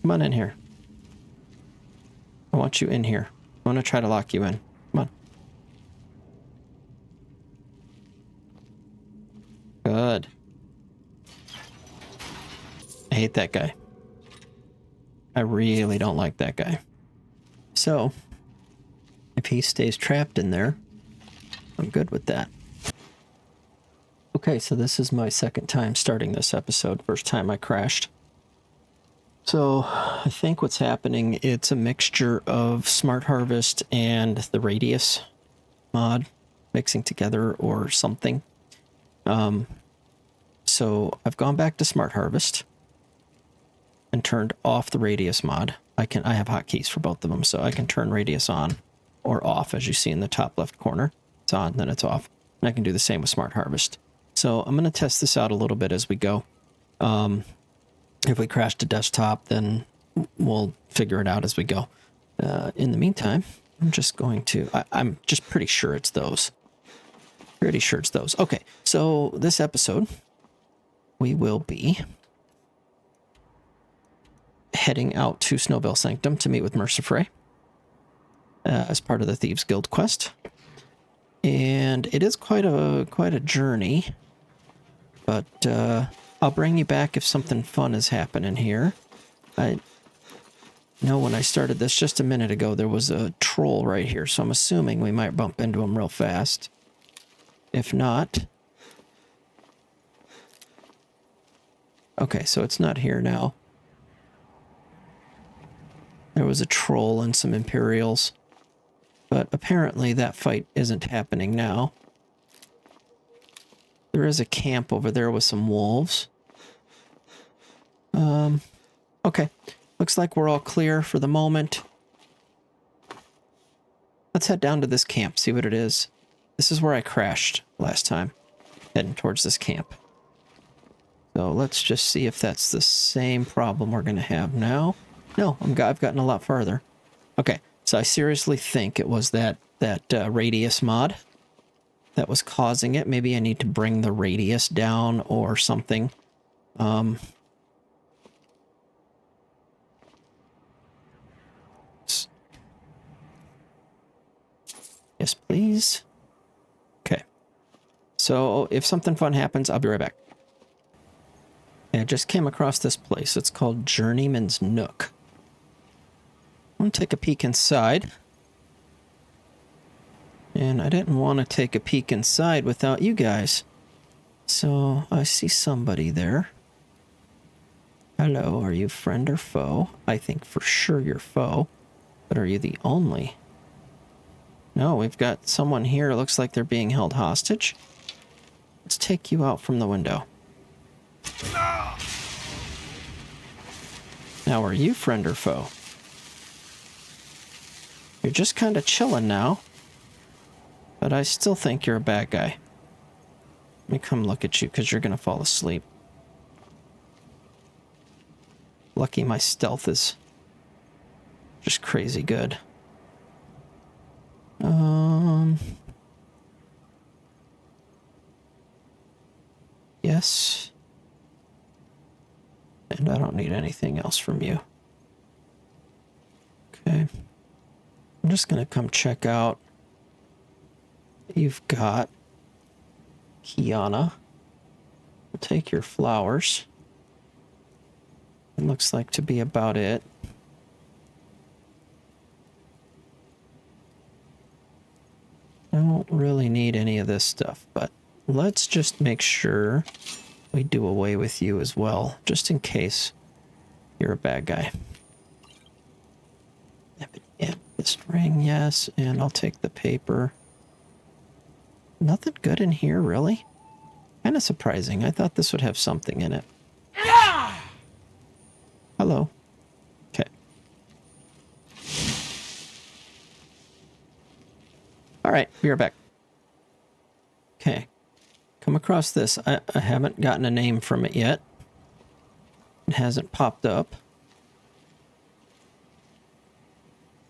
Come on in here. I want you in here. I want to try to lock you in. Come on. Good. I hate that guy. I really don't like that guy. So, if he stays trapped in there, I'm good with that. Okay, so this is my second time starting this episode. First time I crashed. So, I think what's happening, it's a mixture of Smart Harvest and the Radius mod mixing together or something. So, I've gone back to Smart Harvest and turned off the Radius mod. I have hotkeys for both of them, so I can turn Radius on or off, as you see in the top left corner. It's on, then it's off. And I can do the same with Smart Harvest. So I'm going to test this out a little bit as we go. If we crash to desktop, then we'll figure it out as we go. In the meantime, I'm just going to... I'm just pretty sure it's those. Pretty sure it's those. Okay, so this episode, we will be heading out to Unveiling Sanctum to meet with Mercer Frey as part of the Thieves Guild quest. And it is quite a journey, but I'll bring you back if something fun is happening here. I know when I started this just a minute ago, there was a troll right here, so I'm assuming we might bump into him real fast. If not... Okay, so it's not here now. There was a troll and some Imperials. But apparently that fight isn't happening now. There is a camp over there with some wolves. Okay. Looks like we're all clear for the moment. Let's head down to this camp, see what it is. This is where I crashed last time. Heading towards this camp. So let's just see if that's the same problem we're going to have now. No, I've gotten a lot farther. Okay, so I seriously think it was that radius mod that was causing it. Maybe I need to bring the radius down or something. Yes, please. Okay. So if something fun happens, I'll be right back. I just came across this place. It's called Journeyman's Nook. I'm going to take a peek inside. And I didn't want to take a peek inside without you guys. So I see somebody there. Hello, are you friend or foe? I think for sure you're foe. But are you the only? No, we've got someone here. It looks like they're being held hostage. Let's take you out from the window. Now, are you friend or foe? You're just kind of chilling now. But I still think you're a bad guy. Let me come look at you, because you're going to fall asleep. Lucky my stealth is just crazy good. Yes. And I don't need anything else from you. Okay. I'm just going to come check out. You've got Kiana. We'll take your flowers. It looks like to be about it. I don't really need any of this stuff, but let's just make sure we do away with you as well, just in case you're a bad guy. This ring, yes, and I'll take the paper. Nothing good in here, really? Kind of surprising. I thought this would have something in it. Hello. Okay. Alright, we are back. Okay. Come across this. I haven't gotten a name from it yet. It hasn't popped up.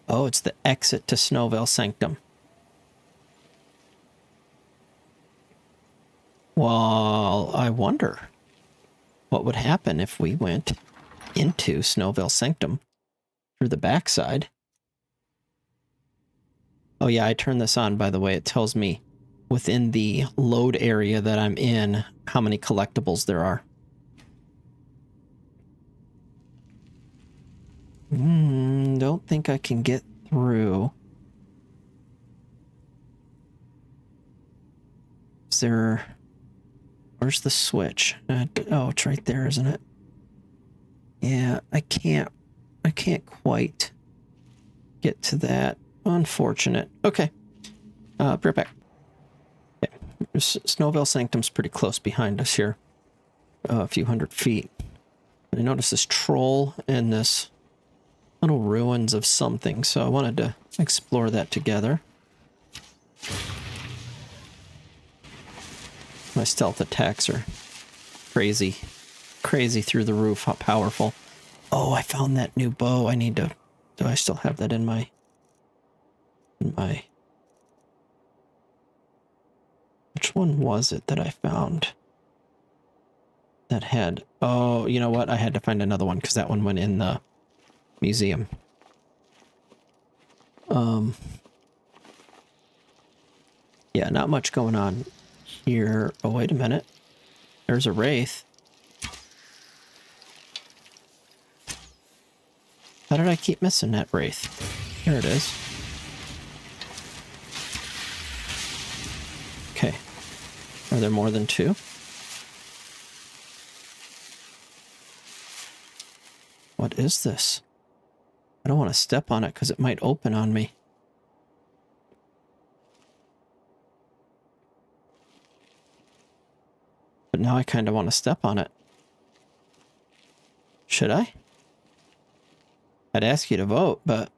Oh, it's the exit to Unveiling Sanctum. Well, I wonder what would happen if we went into Snowville Sanctum through the backside. Oh yeah, I turned this on, by the way. It tells me within the load area that I'm in how many collectibles there are. Don't think I can get through. Is there... Where's the switch? Oh, it's right there, isn't it? Yeah, I can't quite get to that. Unfortunate. Okay. Be right back. Okay. Snowville Sanctum's pretty close behind us here. A few hundred feet. I noticed this troll and this little ruins of something, so I wanted to explore that together. My stealth attacks are crazy. Crazy through the roof, how powerful. Oh, I found that new bow. I need to... Do I still have that in my... Which one was it that I found? That had... Oh, you know what? I had to find another one because that one went in the museum. Yeah, not much going on here. Oh, wait a minute. There's a wraith. How did I keep missing that wraith? Here it is. Okay. Are there more than two? What is this? I don't want to step on it because it might open on me. But now I kind of want to step on it. Should I? I'd ask you to vote, but,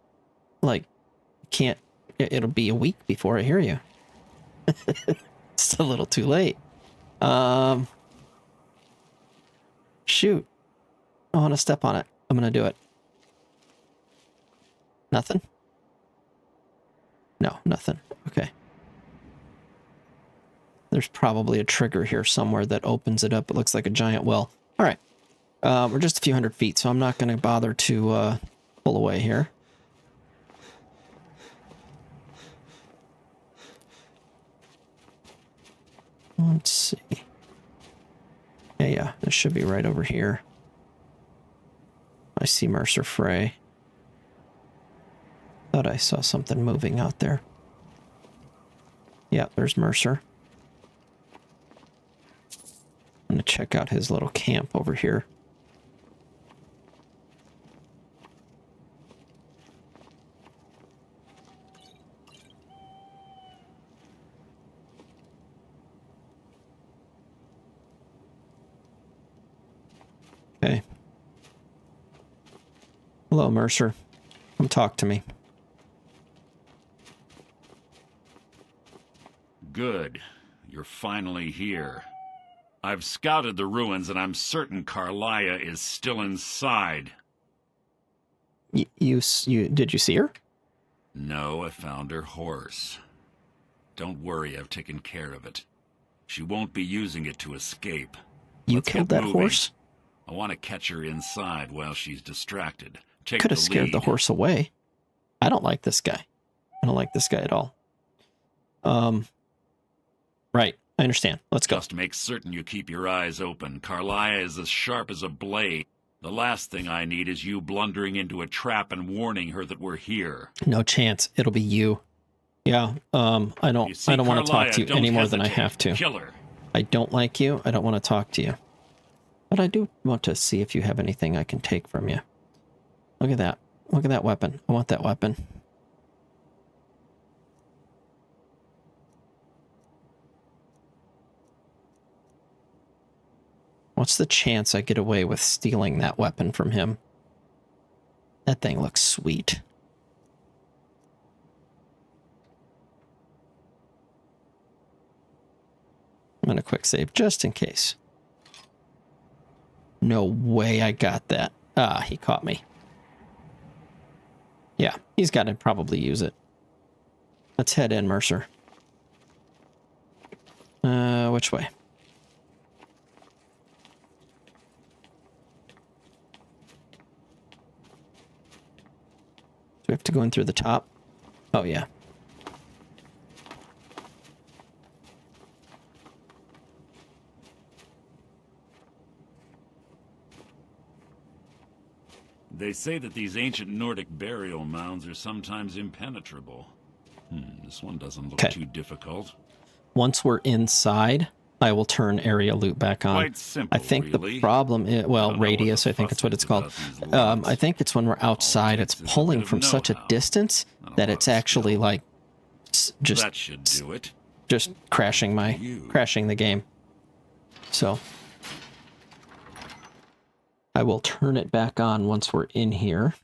like, can't... It'll be a week before I hear you. It's a little too late. Shoot. I want to step on it. I'm going to do it. Nothing? No, nothing. Okay. There's probably a trigger here somewhere that opens it up. It looks like a giant well. All right. We're just a few hundred feet, so I'm not going to bother to pull away here. Let's see. Yeah, this should be right over here. I see Mercer Frey. Thought I saw something moving out there. Yeah, there's Mercer. I'm going to check out his little camp over here. Okay. Hello, Mercer. Come talk to me. Good. You're finally here. I've scouted the ruins and I'm certain Carlia is still inside. Did you see her? No, I found her horse. Don't worry, I've taken care of it. She won't be using it to escape. You Let's killed get that moving. horse? I want to catch her inside while she's distracted. Take Could have the scared the lead. horse away. I don't like this guy. I don't like this guy at all. Right. I understand. Let's go. Just make certain you keep your eyes open. Carlia is as sharp as a blade. The last thing I need is you blundering into a trap and warning her that we're here. No chance. It'll be you. Yeah. I don't want to talk to you any more than I have to. Kill her. I don't like you. I don't want to talk to you. But I do want to see if you have anything I can take from you. Look at that. Look at that weapon. I want that weapon. What's the chance I get away with stealing that weapon from him? That thing looks sweet. I'm going to quick save just in case. No way I got that. Ah, he caught me. Yeah, he's got to probably use it. Let's head in, Mercer. Which way? we have to go in through the top? Oh, yeah. They say that these ancient Nordic burial mounds are sometimes impenetrable. This one doesn't look too difficult. Once we're inside, I will turn area loot back on. Quite simple, I think really. the problem is, well, radius, I think it's what it's called. I think it's when we're outside, it's pulling from such a distance that it's actually like just that should do it. Just crashing the game. So I will turn it back on once we're in here.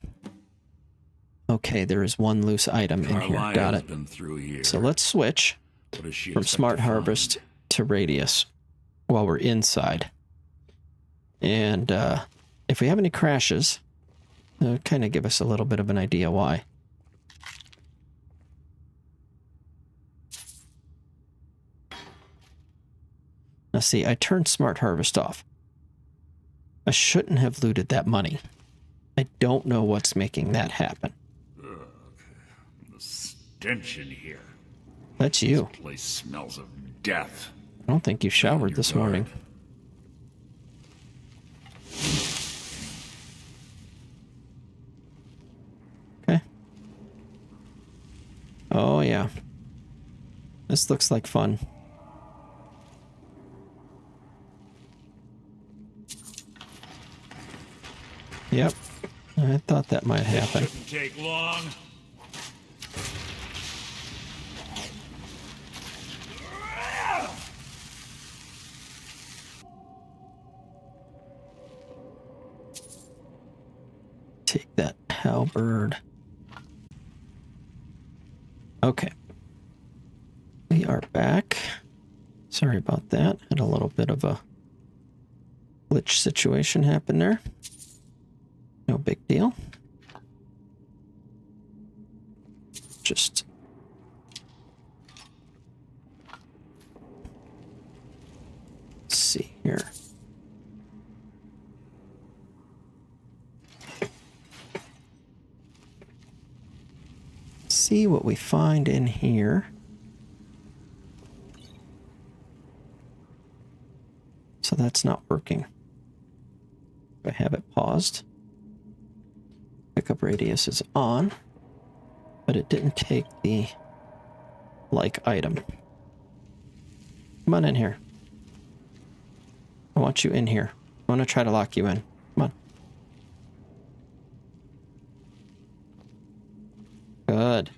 Okay, there is one loose item in here. Got it. So let's switch from Smart Harvest to Radius while we're inside. And if we have any crashes, kind of give us a little bit of an idea why. Now see, I turned Smart Harvest off. I shouldn't have looted that money. I don't know what's making that happen. The stench in here. That's you. This place smells of death. I don't think you showered this morning. Okay. Oh, yeah. This looks like fun. Yep. I thought that might happen. Shouldn't take long. Take that halberd. Okay. We are back. Sorry about that. Had a little bit of a glitch situation happen there. No big deal. Just let's see here. See what we find in here. So that's not working. I have it paused. Pickup radius is on, but it didn't take the like item. Come on in here. I want you in here. I want to try to lock you in. Come on. Good.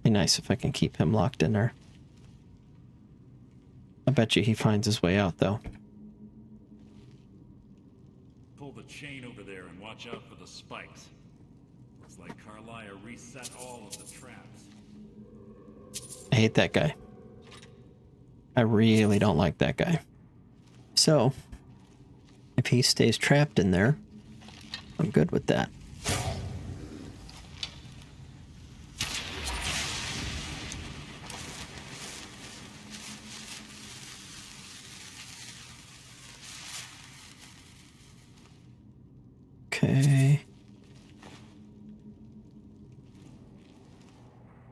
Be nice if I can keep him locked in there. I bet you he finds his way out, though. Pull the chain over there and watch out for the spikes. Looks like Carlia reset all of the traps. I hate that guy. I really don't like that guy. So, if he stays trapped in there, I'm good with that. Okay.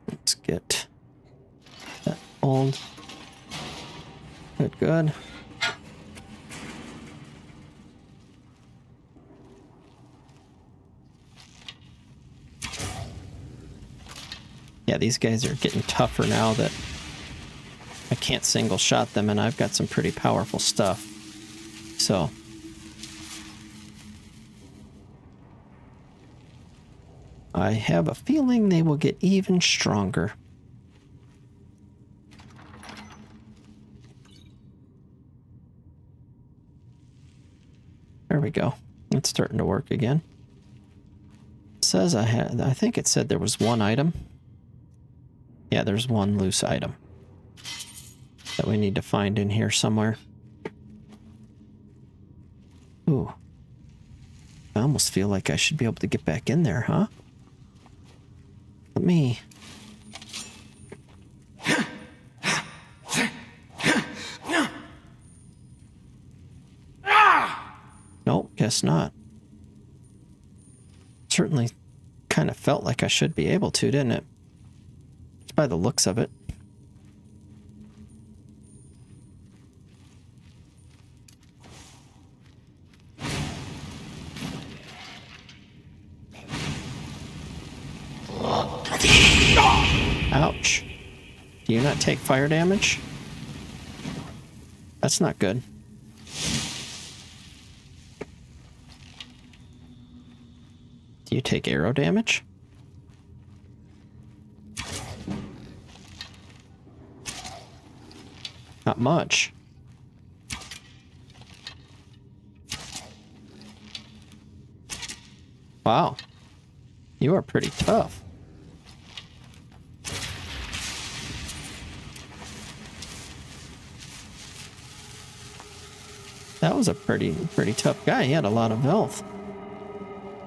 Let's get that old. Good, good. Yeah, these guys are getting tougher now that I can't single shot them, and I've got some pretty powerful stuff. So I have a feeling they will get even stronger. There we go. It's starting to work again. It says I think it said there was one item. Yeah, there's one loose item that we need to find in here somewhere. Ooh. I almost feel like I should be able to get back in there, huh? Let me... Guess not. Certainly kind of felt like I should be able to, didn't it? Just by the looks of it. Ouch. Do you not take fire damage? That's not good. Do you take arrow damage? Not much. Wow. You are pretty tough. That was a pretty tough guy. He had a lot of health.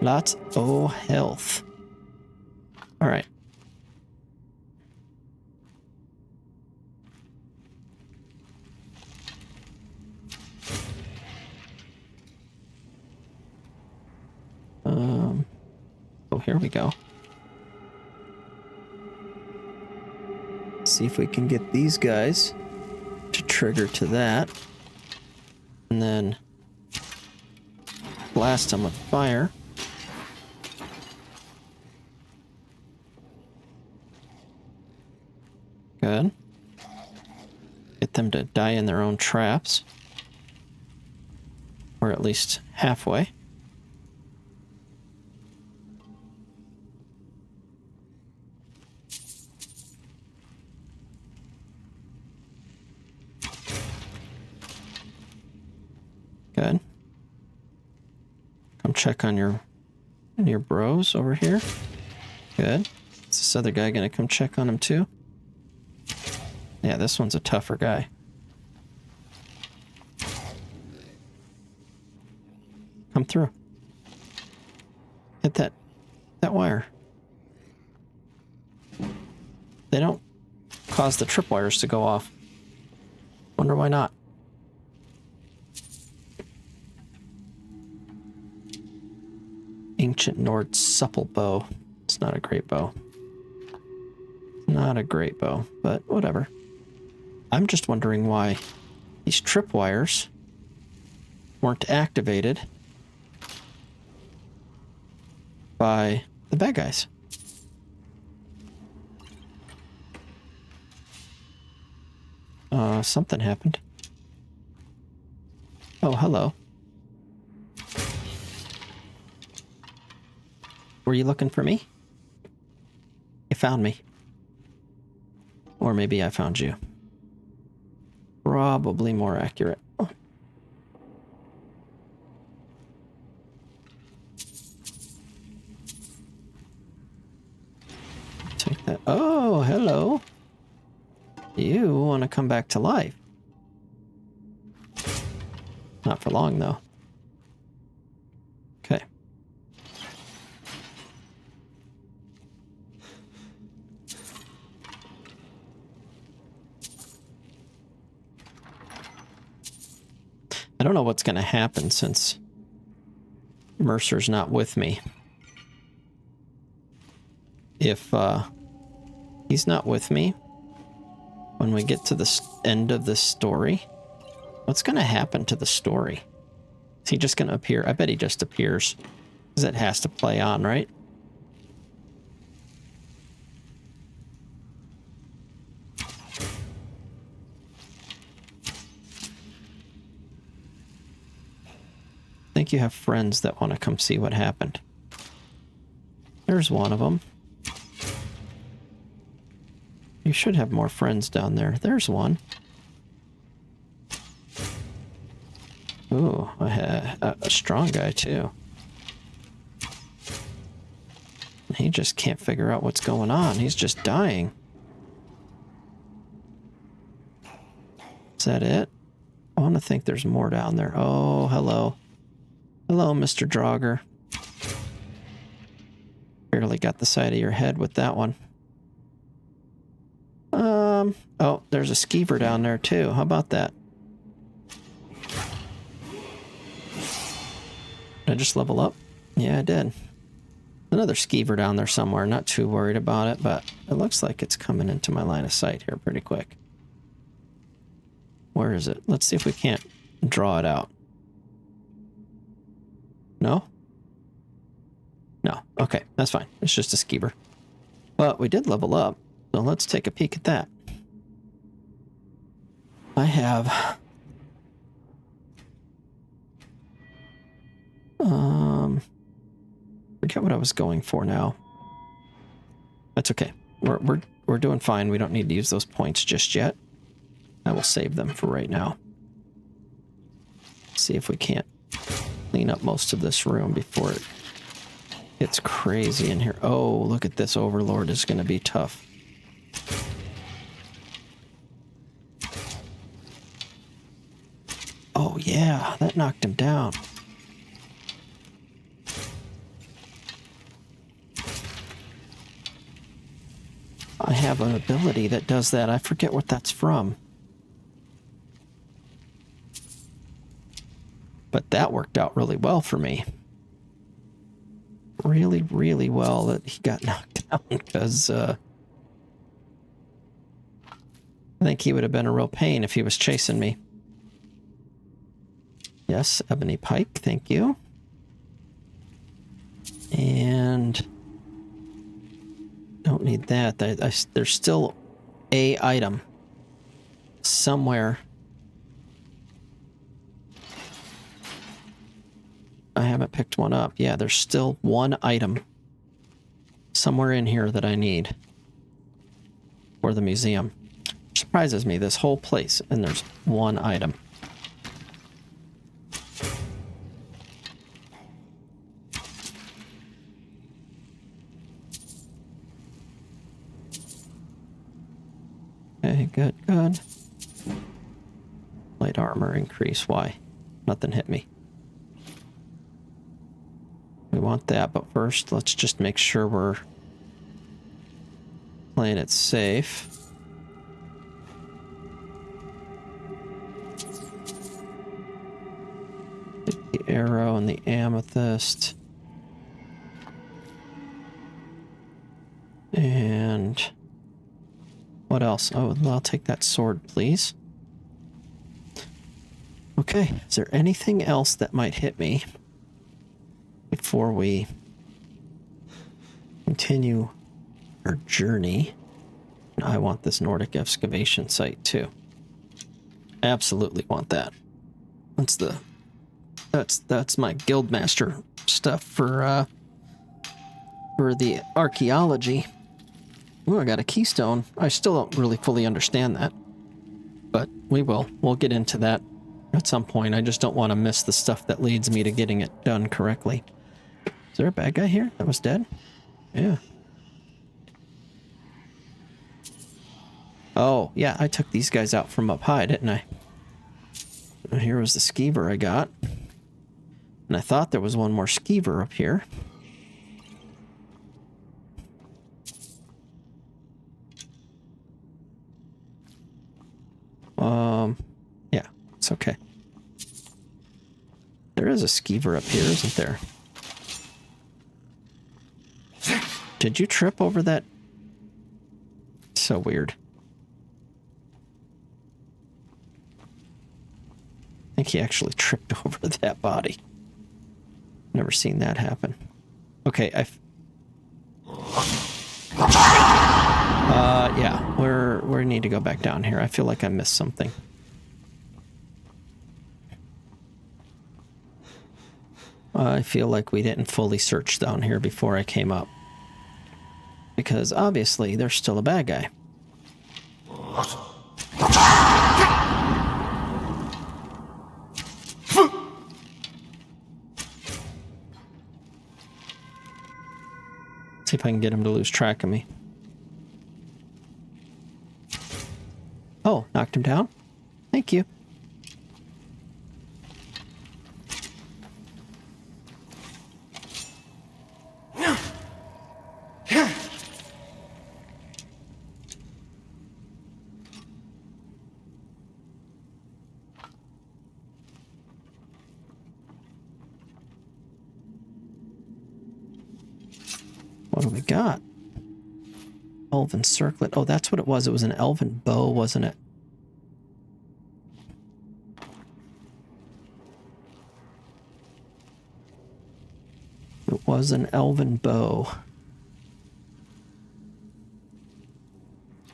Lots of health. All right. Oh, here we go. See if we can get these guys to trigger to that. And then blast them with fire. Good. Get them to die in their own traps. Or at least halfway. Good. Come check on your bros over here. Good. Is this other guy gonna come check on him too? Yeah, this one's a tougher guy. Come through. Hit that wire. They don't cause the tripwires to go off. Wonder why not. Ancient Nord supple bow. It's not a great bow. Not a great bow, but whatever. I'm just wondering why these tripwires weren't activated by the bad guys. Something happened. Oh, hello. Were you looking for me? You found me. Or maybe I found you. Probably more accurate. Oh. Take that. Oh, hello. You want to come back to life. Not for long, though. Okay. I don't know what's going to happen since Mercer's not with me. If he's not with me when we get to the end of this story, what's going to happen to the story? Is he just going to appear? I bet he just appears because it has to play on, right? I think you have friends that want to come see what happened. There's one of them. You should have more friends down there. There's one. Ooh, a strong guy too. He just can't figure out what's going on. He's just dying. Is that it? I want to think there's more down there. Oh, hello. Hello, Mr. Draugr. Barely got the side of your head with that one. Oh, there's a skeever down there too. How about that? I just level up? Yeah, I did. Another skeever down there somewhere. Not too worried about it, but it looks like it's coming into my line of sight here pretty quick. Where is it? Let's see if we can't draw it out. No? No. Okay, that's fine. It's just a skeever. But we did level up, so let's take a peek at that. I have... forget what I was going for now. That's okay. We're doing fine. We don't need to use those points just yet. I will save them for right now. See if we can't clean up most of this room before it gets crazy in here. Oh, look at this. Overlord is going to be tough. Oh, yeah. That knocked him down. I have an ability that does that. I forget what that's from. But that worked out really well for me. Really, really well that he got knocked down because I think he would have been a real pain if he was chasing me. Yes, ebony pike, thank you. And don't need that. There's still a item somewhere. I haven't picked one up. Yeah, there's still one item somewhere in here that I need for the museum. Surprises me, this whole place, and there's one item. Okay, good, good. Light armor increase. Why? Nothing hit me. We want that, but first, let's just make sure we're playing it safe. Take the arrow and the amethyst. And what else? Oh, I'll take that sword, please. Okay, is there anything else that might hit me before we continue our journey? I want this Nordic excavation site too. Absolutely want that. That's my guildmaster stuff for the archaeology. Ooh, I got a keystone. I still don't really fully understand that, but we'll get into that at some point. I just don't want to miss the stuff that leads me to getting it done correctly. Is there a bad guy here that was dead? Yeah. Oh, yeah, I took these guys out from up high, didn't I? Here was the skeever I got. And I thought there was one more skeever up here. Yeah, it's okay. There is a skeever up here, isn't there? Did you trip over that? So weird. I think he actually tripped over that body. Never seen that happen. Okay, yeah, we need to go back down here. I feel like I missed something. I feel like we didn't fully search down here before I came up. Because obviously there's still a bad guy. See if I can get him to lose track of me. Oh, knocked him down? Thank you. What do we got? Elven circlet. Oh, that's what it was. It was an elven bow, wasn't it? It was an elven bow.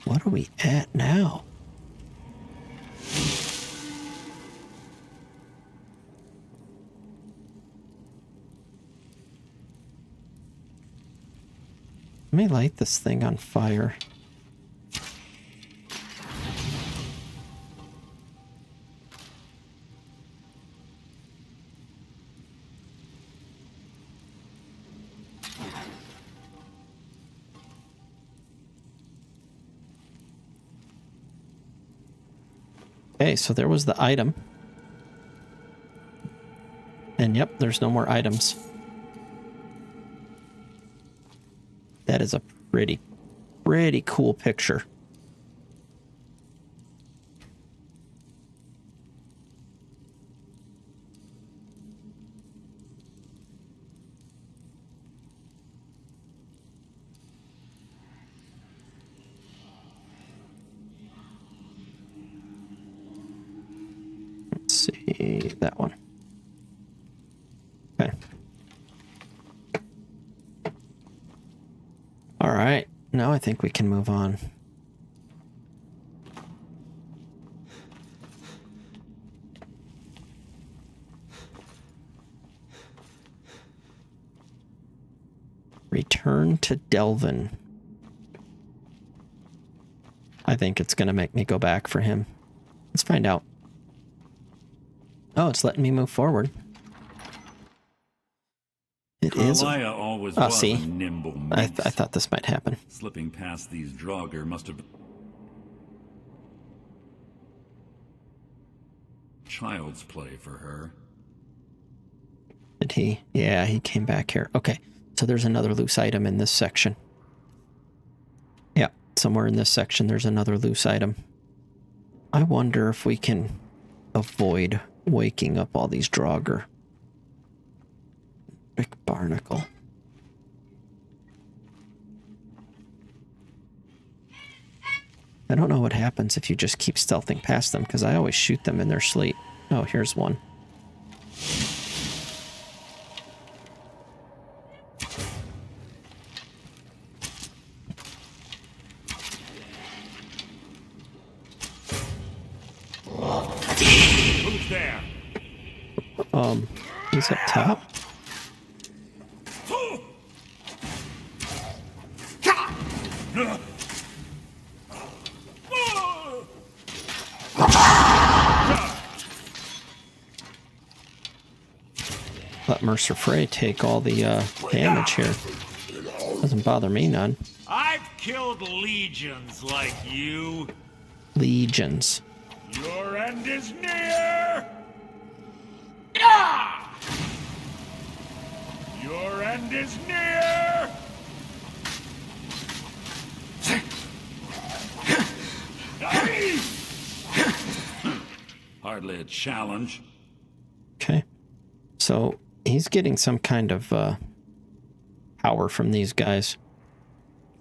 What are we at now? Let me light this thing on fire. Okay, so there was the item. And yep, there's no more items. That is a pretty cool picture. Let's see that one. Okay. All right, now I think we can move on. Return to Delvin. I think it's going to make me go back for him. Let's find out. Oh, it's letting me move forward. It is. Always Oh, was see, a nimble I minx. thought this might happen. Slipping past these Draugr must have been child's play for her. Did he? Yeah, he came back here. Okay, so there's another loose item in this section. Yeah, somewhere in this section there's another loose item. I wonder if we can avoid waking up all these Draugr. Rick Barnacle. I don't know what happens if you just keep stealthing past them, because I always shoot them in their sleep. Oh, here's one. Who's there? He's up top. Let Mercer Frey take all the damage here. Doesn't bother me none. I've killed legions like you. Legions. Your end is near. Ah! Your end is near. Hardly a challenge. Okay. So he's getting some kind of power from these guys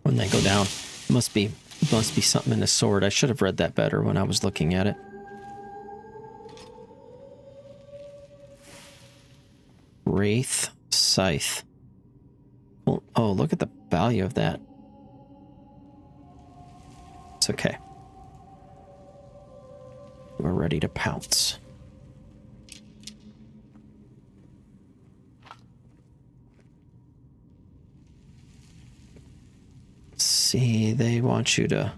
when they go down. Must be something in his sword. I should have read that better when I was looking at it. Wraith Scythe. Oh, look at the value of that. It's okay. We're ready to pounce. See, they want you to...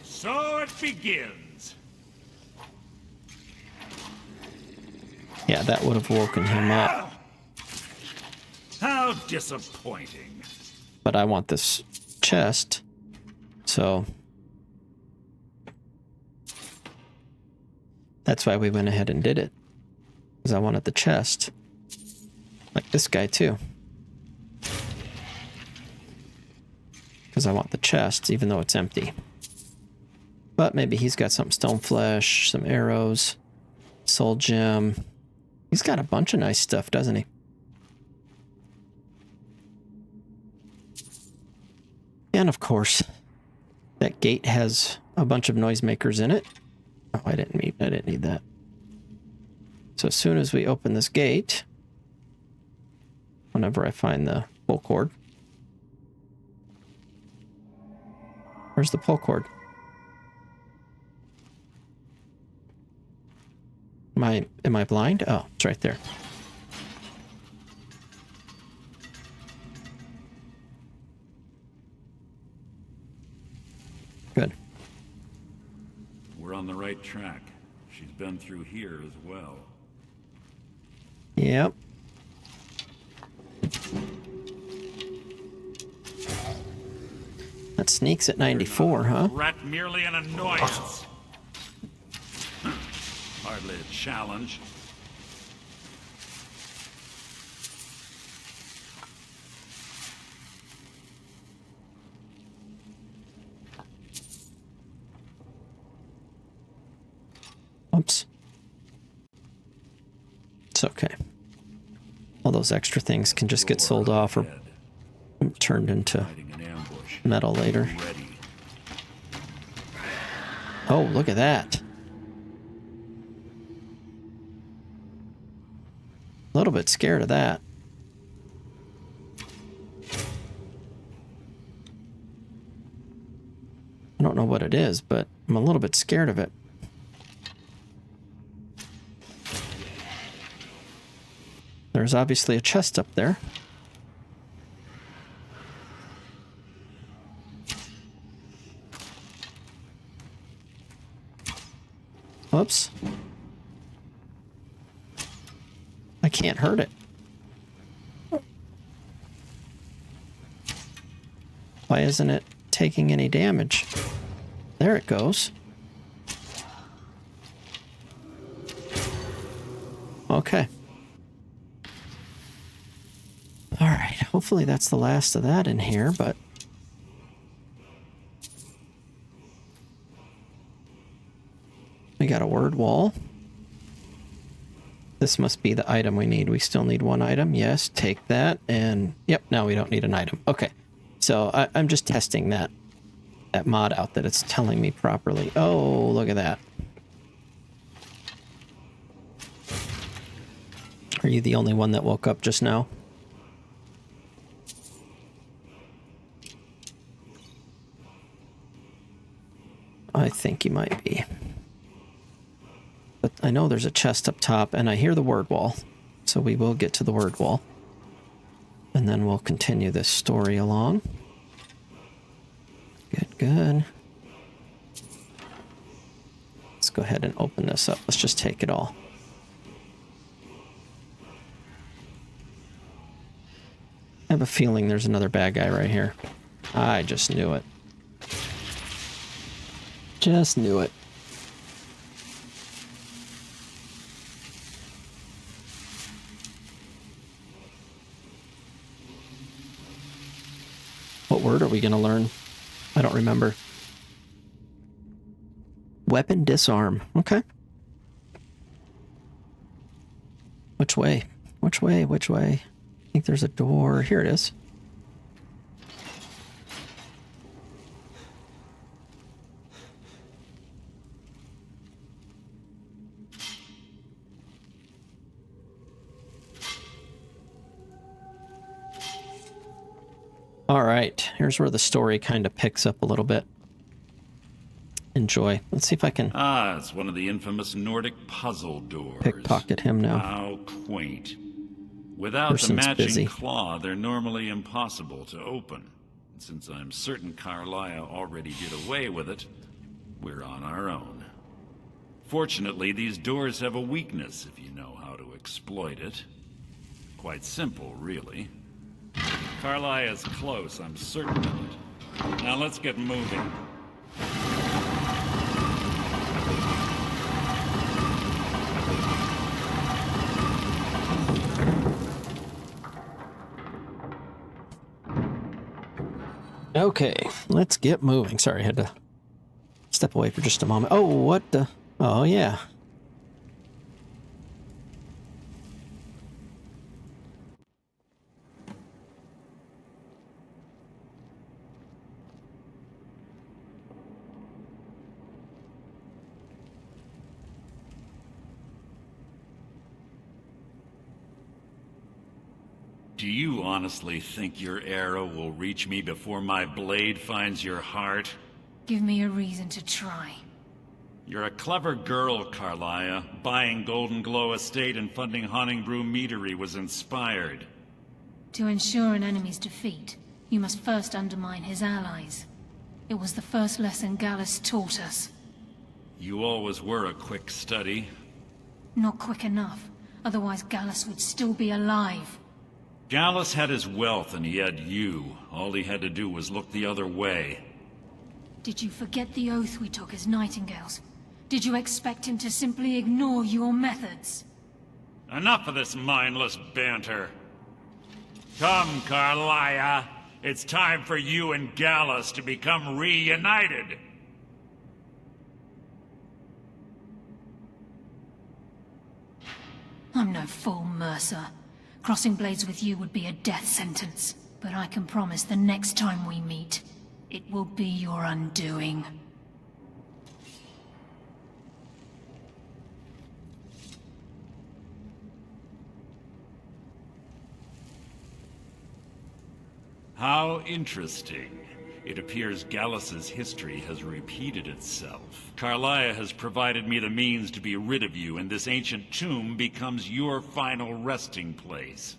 So it begins. Yeah, that would have woken him up. How disappointing. But I want this chest, so... That's why we went ahead and did it. Because I wanted the chest. Like this guy, too. Because I want the chest, even though it's empty. But maybe he's got some stone flesh, some arrows, soul gem. He's got a bunch of nice stuff, doesn't he? And of course, that gate has a bunch of noisemakers in it. Oh, I didn't need that. So as soon as we open this gate, whenever I find the pull cord. Where's the pull cord? Am I blind? Oh, it's right there. Good. We're on the right track. She's been through here as well. Yep. That sneaks at 94, huh? Threat, merely an annoyance. Hardly a challenge. Oops. It's okay. All those extra things can just get sold off or turned into metal later. Oh, look at that. A little bit scared of that. I don't know what it is, but I'm a little bit scared of it. There's obviously a chest up there. Oops. I can't hurt it. Why isn't it taking any damage? There it goes. Okay. All right, hopefully that's the last of that in here, but... We got a word wall. This must be the item we need. We still need one item. Yes, take that. And, yep, now we don't need an item. Okay, so I'm just testing that mod out, that it's telling me properly. Oh, look at that. Are you the only one that woke up just now? I think you might be. But I know there's a chest up top, and I hear the word wall. So we will get to the word wall. And then we'll continue this story along. Good, good. Let's go ahead and open this up. Let's just take it all. I have a feeling there's another bad guy right here. I just knew it. Just knew it. What word are we going to learn? I don't remember. Weapon disarm. Okay. Which way? Which way? Which way? I think there's a door. Here it is. All right, here's where the story kind of picks up a little bit. Enjoy. Let's see if I can... Ah, it's one of the infamous Nordic puzzle doors. Pickpocket him now. How quaint. Without Person's the matching busy. claw, they're normally impossible to open. Since I'm certain Carlisle already did away with it, we're on our own. Fortunately, these doors have a weakness if you know how to exploit it. Quite simple, really. Carlisle is close, I'm certain of it. Now let's get moving. Okay, let's get moving. Sorry, I had to step away for just a moment. Oh, what the... Oh, yeah. Do you honestly think your arrow will reach me before my blade finds your heart? Give me a reason to try. You're a clever girl, Carlia. Buying Golden Glow Estate and funding Honningbrew Meadery was inspired. To ensure an enemy's defeat, you must first undermine his allies. It was the first lesson Gallus taught us. You always were a quick study. Not quick enough, otherwise Gallus would still be alive. Gallus had his wealth and he had you. All he had to do was look the other way. Did you forget the oath we took as Nightingales? Did you expect him to simply ignore your methods? Enough of this mindless banter. Come, Carlia. It's time for you and Gallus to become reunited. I'm no fool, Mercer. Crossing blades with you would be a death sentence. But I can promise the next time we meet, it will be your undoing. How interesting. It appears Gallus's history has repeated itself. Carlia has provided me the means to be rid of you, and this ancient tomb becomes your final resting place.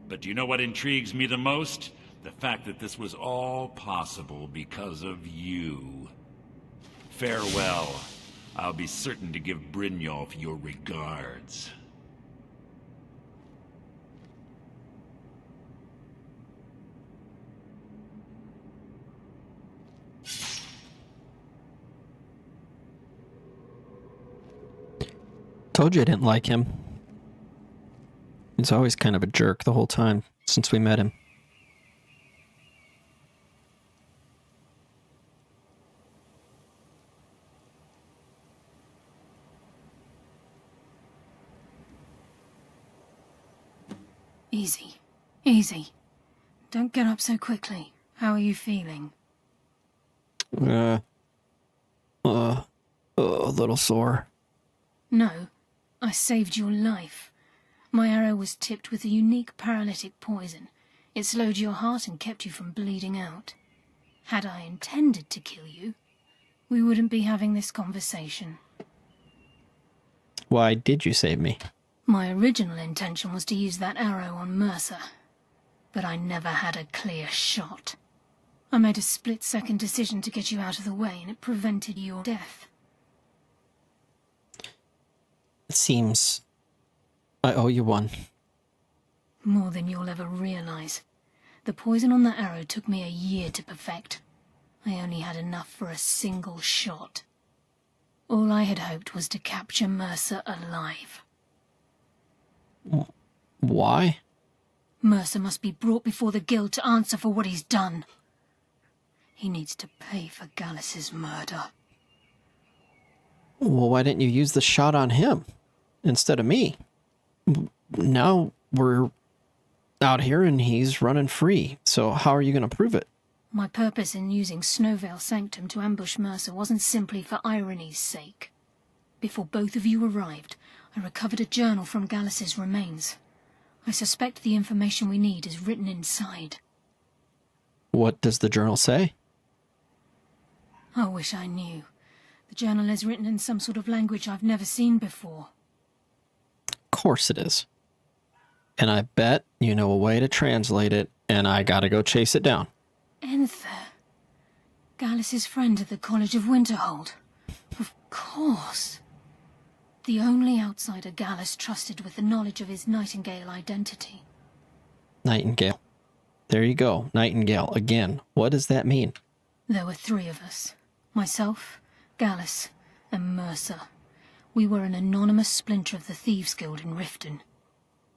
But do you know what intrigues me the most? The fact that this was all possible because of you. Farewell. I'll be certain to give Brynjolf your regards. Told you I didn't like him. He's always kind of a jerk the whole time since we met him. Easy. Easy. Don't get up so quickly. How are you feeling? A little sore. No. I saved your life. My arrow was tipped with a unique paralytic poison. It slowed your heart and kept you from bleeding out. Had I intended to kill you, we wouldn't be having this conversation. Why did you save me? My original intention was to use that arrow on Mercer, but I never had a clear shot. I made a split-second decision to get you out of the way, and it prevented your death. It seems I owe you one. More than you'll ever realize. The poison on that arrow took me a year to perfect. I only had enough for a single shot. All I had hoped was to capture Mercer alive. Why? Mercer must be brought before the guild to answer for what he's done. He needs to pay for Gallus's murder. Well, why didn't you use the shot on him instead of me? Now we're out here and he's running free, so how are you going to prove it? My purpose in using Snowvale Sanctum to ambush Mercer wasn't simply for irony's sake. Before both of you arrived, I recovered a journal from Gallus's remains. I suspect the information we need is written inside. What does the journal say? I wish I knew. The journal is written in some sort of language I've never seen before. Of course it is. And I bet you know a way to translate it, and I gotta go chase it down. Enther. Gallus's friend at the College of Winterhold. Of course. The only outsider Gallus trusted with the knowledge of his Nightingale identity. Nightingale. There you go, Nightingale. Again, what does that mean? There were three of us. Myself, Gallus, and Mercer. We were an anonymous splinter of the Thieves' Guild in Riften.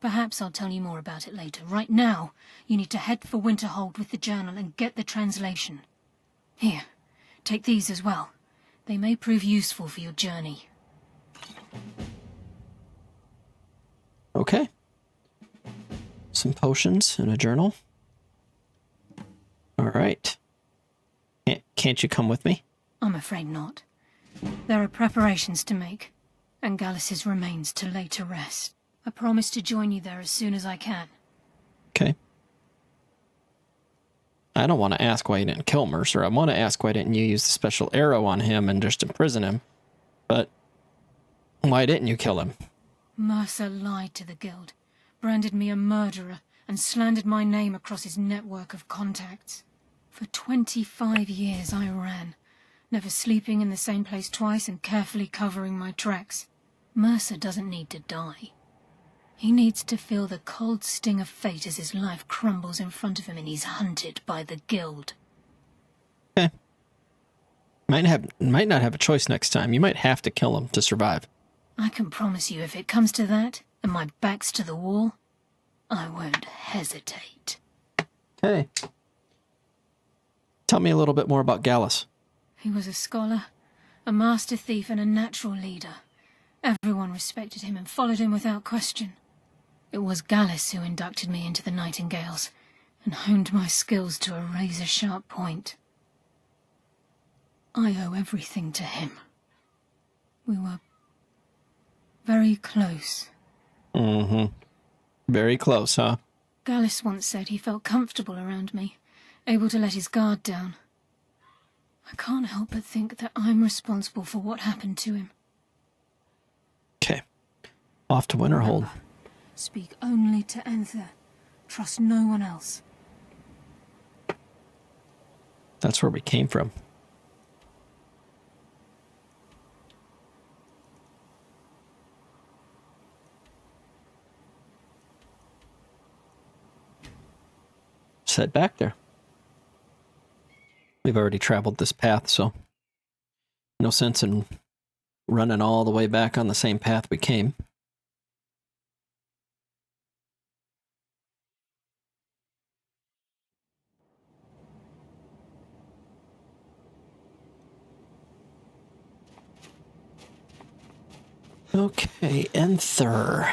Perhaps I'll tell you more about it later. Right now, you need to head for Winterhold with the journal and get the translation. Here, take these as well. They may prove useful for your journey. Okay. Some potions and a journal. All right. Can't you come with me? I'm afraid not. There are preparations to make, and Gallus's remains to lay to rest. I promise to join you there as soon as I can. Okay. I don't want to ask why you didn't kill Mercer. I want to ask why didn't you use the special arrow on him and just imprison him. But why didn't you kill him? Mercer lied to the guild, branded me a murderer, and slandered my name across his network of contacts. For 25 years I ran, never sleeping in the same place twice and carefully covering my tracks. Mercer doesn't need to die. He needs to feel the cold sting of fate as his life crumbles in front of him and he's hunted by the guild. Okay. Might not have a choice next time. You might have to kill him to survive. I can promise you if it comes to that, and my back's to the wall, I won't hesitate. Okay. Tell me a little bit more about Gallus. He was a scholar, a master thief, and a natural leader. Everyone respected him and followed him without question. It was Gallus who inducted me into the Nightingales and honed my skills to a razor-sharp point. I owe everything to him. We were very close. Mm-hmm. Very close, huh? Gallus once said he felt comfortable around me, able to let his guard down. I can't help but think that I'm responsible for what happened to him. Okay. Off to Winterhold. Speak only to Enther. Trust no one else. That's where we came from. Just head back there. We've already traveled this path, so no sense in running all the way back on the same path we came. Okay, Enther.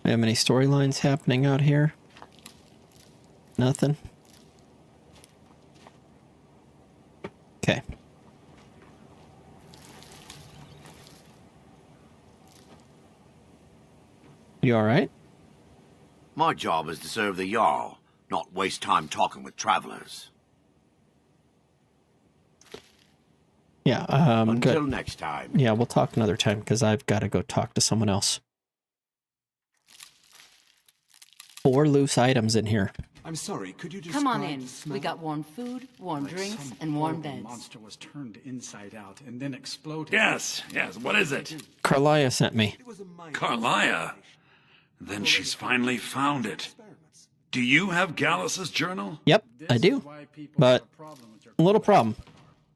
We have any storylines happening out here? Nothing? Okay. You alright? My job is to serve the Jarl, not waste time talking with travelers. Yeah, Until good. next time. Yeah, we'll talk another time because I've got to go talk to someone else. 4 loose items in here. I'm sorry, could you Come on describe in. the smell? We got warm food, warm Like drinks, some and warm horrible beds. monster was turned inside out and then exploded. Yes, what is it? Carlia sent me. It was a minor Carlia? Then she's finally found it. experiments. Do you have Gallus's journal? Yep, This I do. is why people But have a problem with your a little problem.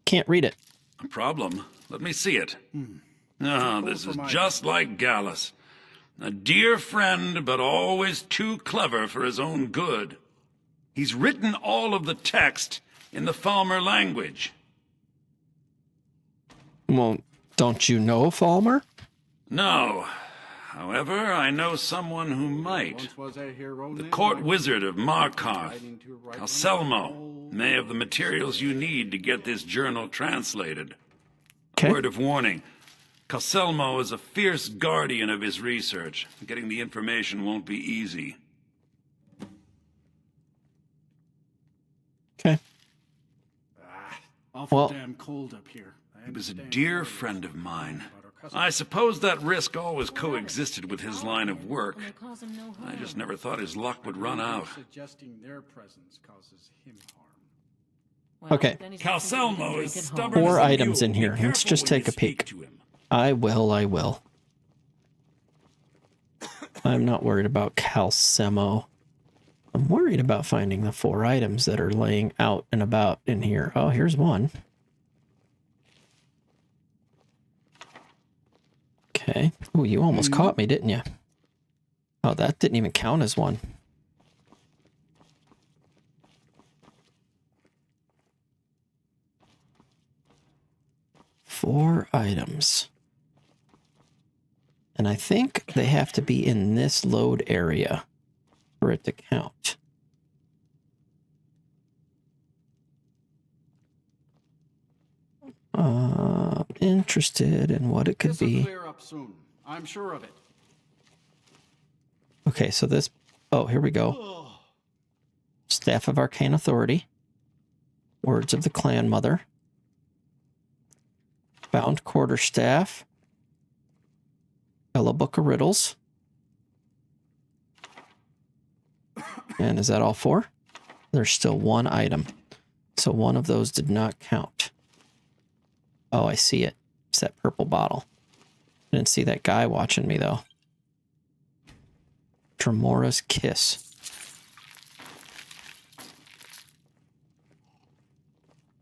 Can't read it. A problem? Let me see it. Ah, this is just like Gallus. A dear friend, but always too clever for his own good. He's written all of the text in the Falmer language. Well, don't you know Falmer? No. However, I know someone who might. once was a hero The named court like- wizard of Markarth, Fighting to right Calselmo, may have the materials you need to get this journal translated. Okay. Word of warning. Calselmo is a fierce guardian of his research. Getting the information won't be easy. Okay. Awful Well- damn cold up here. I He was a understand dear your friend of mine. about our customers. I suppose that risk always coexisted with his line of work. I just never thought his luck would run out. Suggesting their presence causes him harm. Okay. Calselmo is stubborn 4 as a items mule. in here. Be Let's careful just when take you a peek. speak to him. I will. I'm not worried about Calsemo. I'm worried about finding the 4 items that are laying out and about in here. Oh, here's one. Okay. Oh, you almost caught me, didn't you? Oh, that didn't even count as one. Four items. And I think they have to be in this load area for it to count. Interested in what it could This'll be. clear up soon. I'm sure of it. Okay, so this... Oh, here we go. Staff of Arcane Authority. Words of the Clan Mother. Bound Quarterstaff. Yellow Book of Riddles. And is that all 4? There's still 1 item. So one of those did not count. Oh, I see it. It's that purple bottle. I didn't see that guy watching me, though. Tremora's Kiss.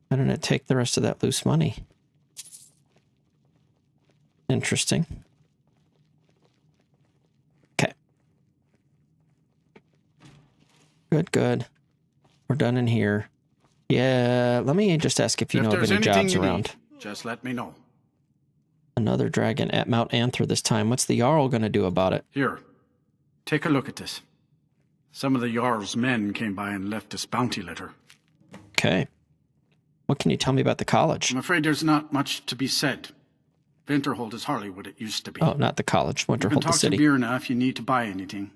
Why didn't it take the rest of that loose money? Interesting. Okay. Good, good. We're done in here. Yeah, let me just ask if you know of there's any anything jobs you around. need, just let me know. Another dragon at Mount Anther this time. What's the Jarl going to do about it? Here, take a look at this. Some of the Jarl's men came by and left us bounty litter. Okay. What can you tell me about the college? I'm afraid there's not much to be said. Winterhold is hardly what it used to be. Oh, not the college. You can Winterhold, the talk to city. Birna if you need to buy anything.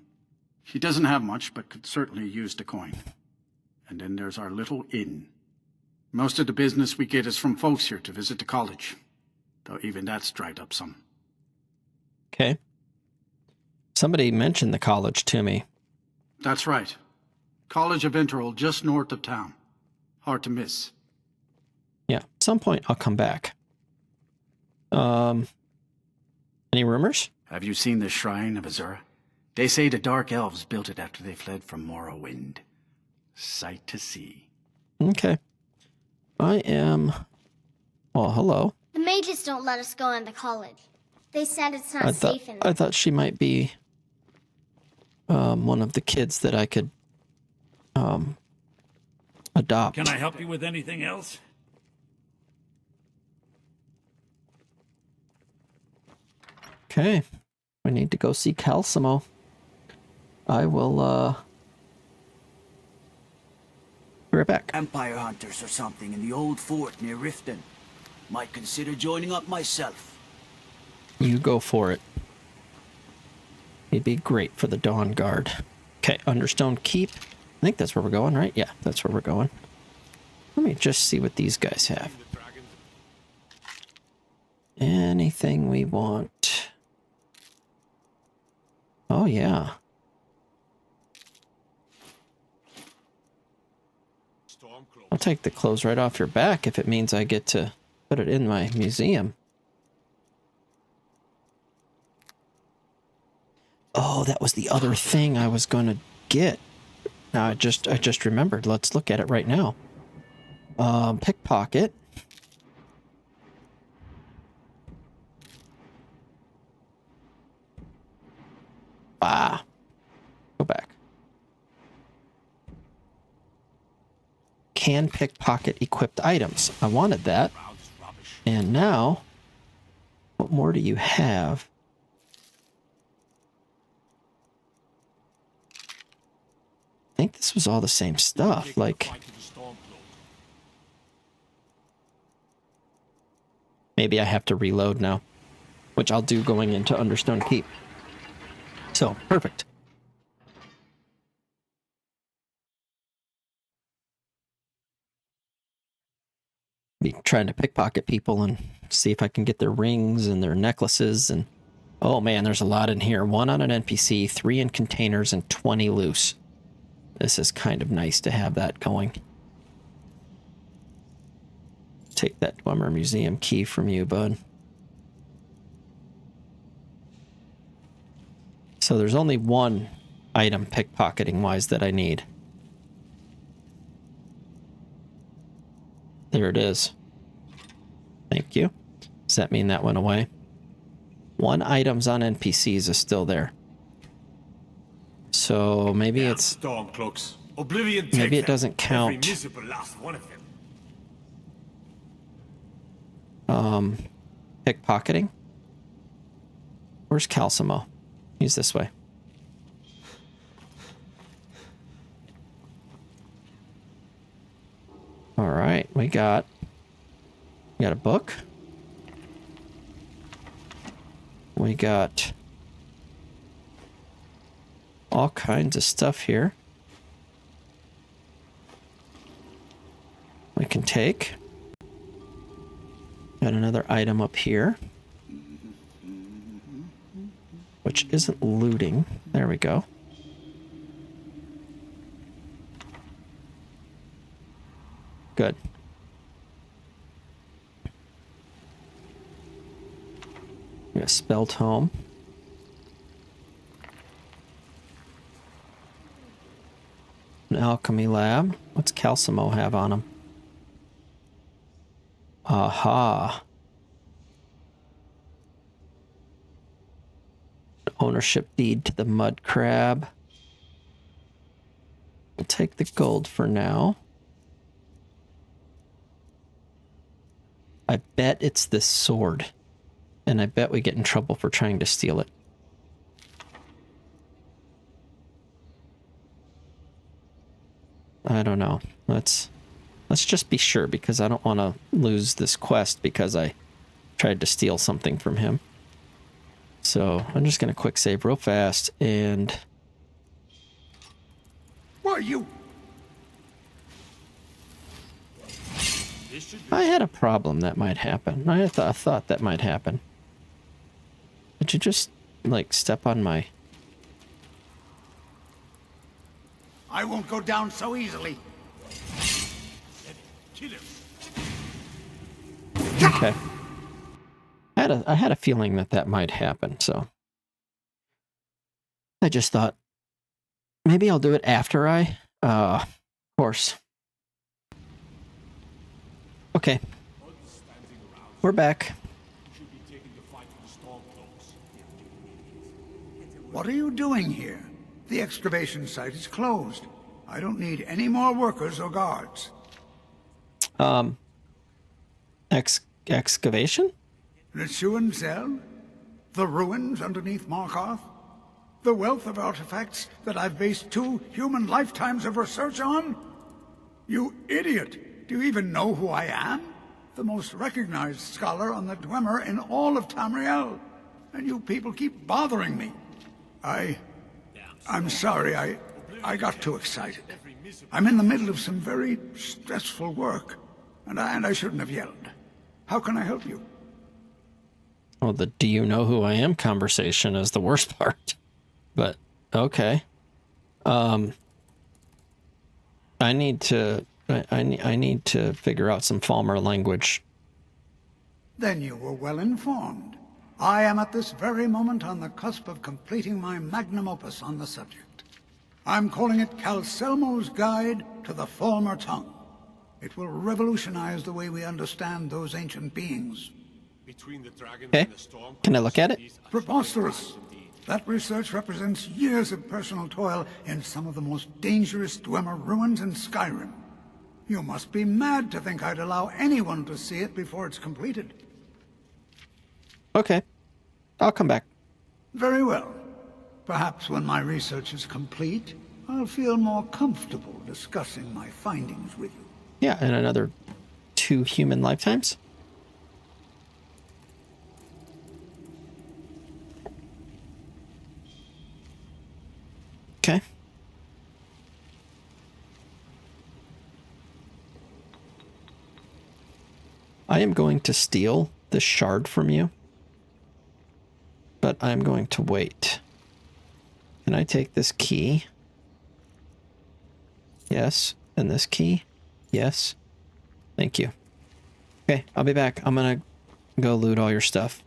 She doesn't have much, but could certainly use the coin. And then there's our little inn. Most of the business we get is from folks here to visit the college, though even that's dried up some. Okay. Somebody mentioned the college to me. That's right. College of Winterhold, just north of town. Hard to miss. Yeah, at some point I'll come back. Any rumors? Have you seen the Shrine of Azura? They say the Dark Elves built it after they fled from Morrowind. Sight to see. Okay. I am... Well, hello. The mages don't let us go into college. They said it's not safe in I there. thought she might be one of the kids that I could adopt. Can I help you with anything else? Okay. We need to go see Calcimo. I will, be right back. Empire hunters or something in the old fort near Riften. Might consider joining up myself. You go for it. He'd be great for the Dawn Guard. Okay, Understone Keep. I think that's where we're going, right? Yeah, that's where we're going. Let me just see what these guys have. Anything we want. Oh, yeah. I'll take the clothes right off your back if it means I get to put it in my museum. Oh, that was the other thing I was going to get. Now I just remembered. Let's look at it right now. Pickpocket. Ah. Go back. Can pickpocket equipped items. I wanted that. And now, what more do you have? I think this was all the same stuff. Like, maybe I have to reload now, which I'll do going into Understone Keep. So, perfect. Be trying to pickpocket people and see if I can get their rings and their necklaces. And oh man, there's a lot in here. 1 on an NPC, 3 in containers, and 20 loose. This is kind of nice to have that going. Take that Dwemer Museum key from you, bud. So there's only 1 item pickpocketing wise that I need. There it is. Thank you. Does that mean that went away? 1 items on NPCs is still there. So maybe it's... Stormcloaks. Oblivion maybe take it doesn't them. count. Every miserable last one of them. Pickpocketing. Where's Calcimo? He's this way. All right, we got We got a book. We got all kinds of stuff here we can take. Got another item up here, which isn't looting. There we go. Good. We got spell tome. An alchemy lab. What's Calcimo have on him? Aha. Ownership deed to the mud crab. We'll take the gold for now. I bet it's this sword. And I bet we get in trouble for trying to steal it. I don't know. Let's just be sure, because I don't want to lose this quest because I tried to steal something from him. So I'm just going to quick save real fast and... Why, you... I had a problem that might happen. I thought that might happen. Did you just, like, step on my... I won't go down so easily. Kill him. Okay. I had a feeling that might happen, so... I just thought, maybe I'll do it after of course. Okay. We're back. What are you doing here? The excavation site is closed. I don't need any more workers or guards. Excavation? Zel? The ruins underneath Markarth? The wealth of artifacts that I've based 2 human lifetimes of research on? You idiot! Do you even know who I am? The most recognized scholar on the Dwemer in all of Tamriel. And you people keep bothering me. I'm sorry, I got too excited. I'm in the middle of some very stressful work, and I shouldn't have yelled. How can I help you? Well, the "do you know who I am" conversation is the worst part. But, okay. I need to figure out some Falmer language. Then you were well informed. I am at this very moment on the cusp of completing my magnum opus on the subject. I'm calling it Calcelmo's Guide to the Falmer Tongue. It will revolutionize the way we understand those ancient beings. Okay. Can I look at it? Preposterous. That research represents years of personal toil in some of the most dangerous Dwemer ruins in Skyrim. You must be mad to think I'd allow anyone to see it before it's completed. Okay. I'll come back. Very well. Perhaps when my research is complete, I'll feel more comfortable discussing my findings with you. Yeah, in another 2 human lifetimes. Okay. I am going to steal this shard from you, but I'm going to wait. Can I take this key? Yes. And this key? Yes. Thank you. Okay, I'll be back. I'm gonna go loot all your stuff.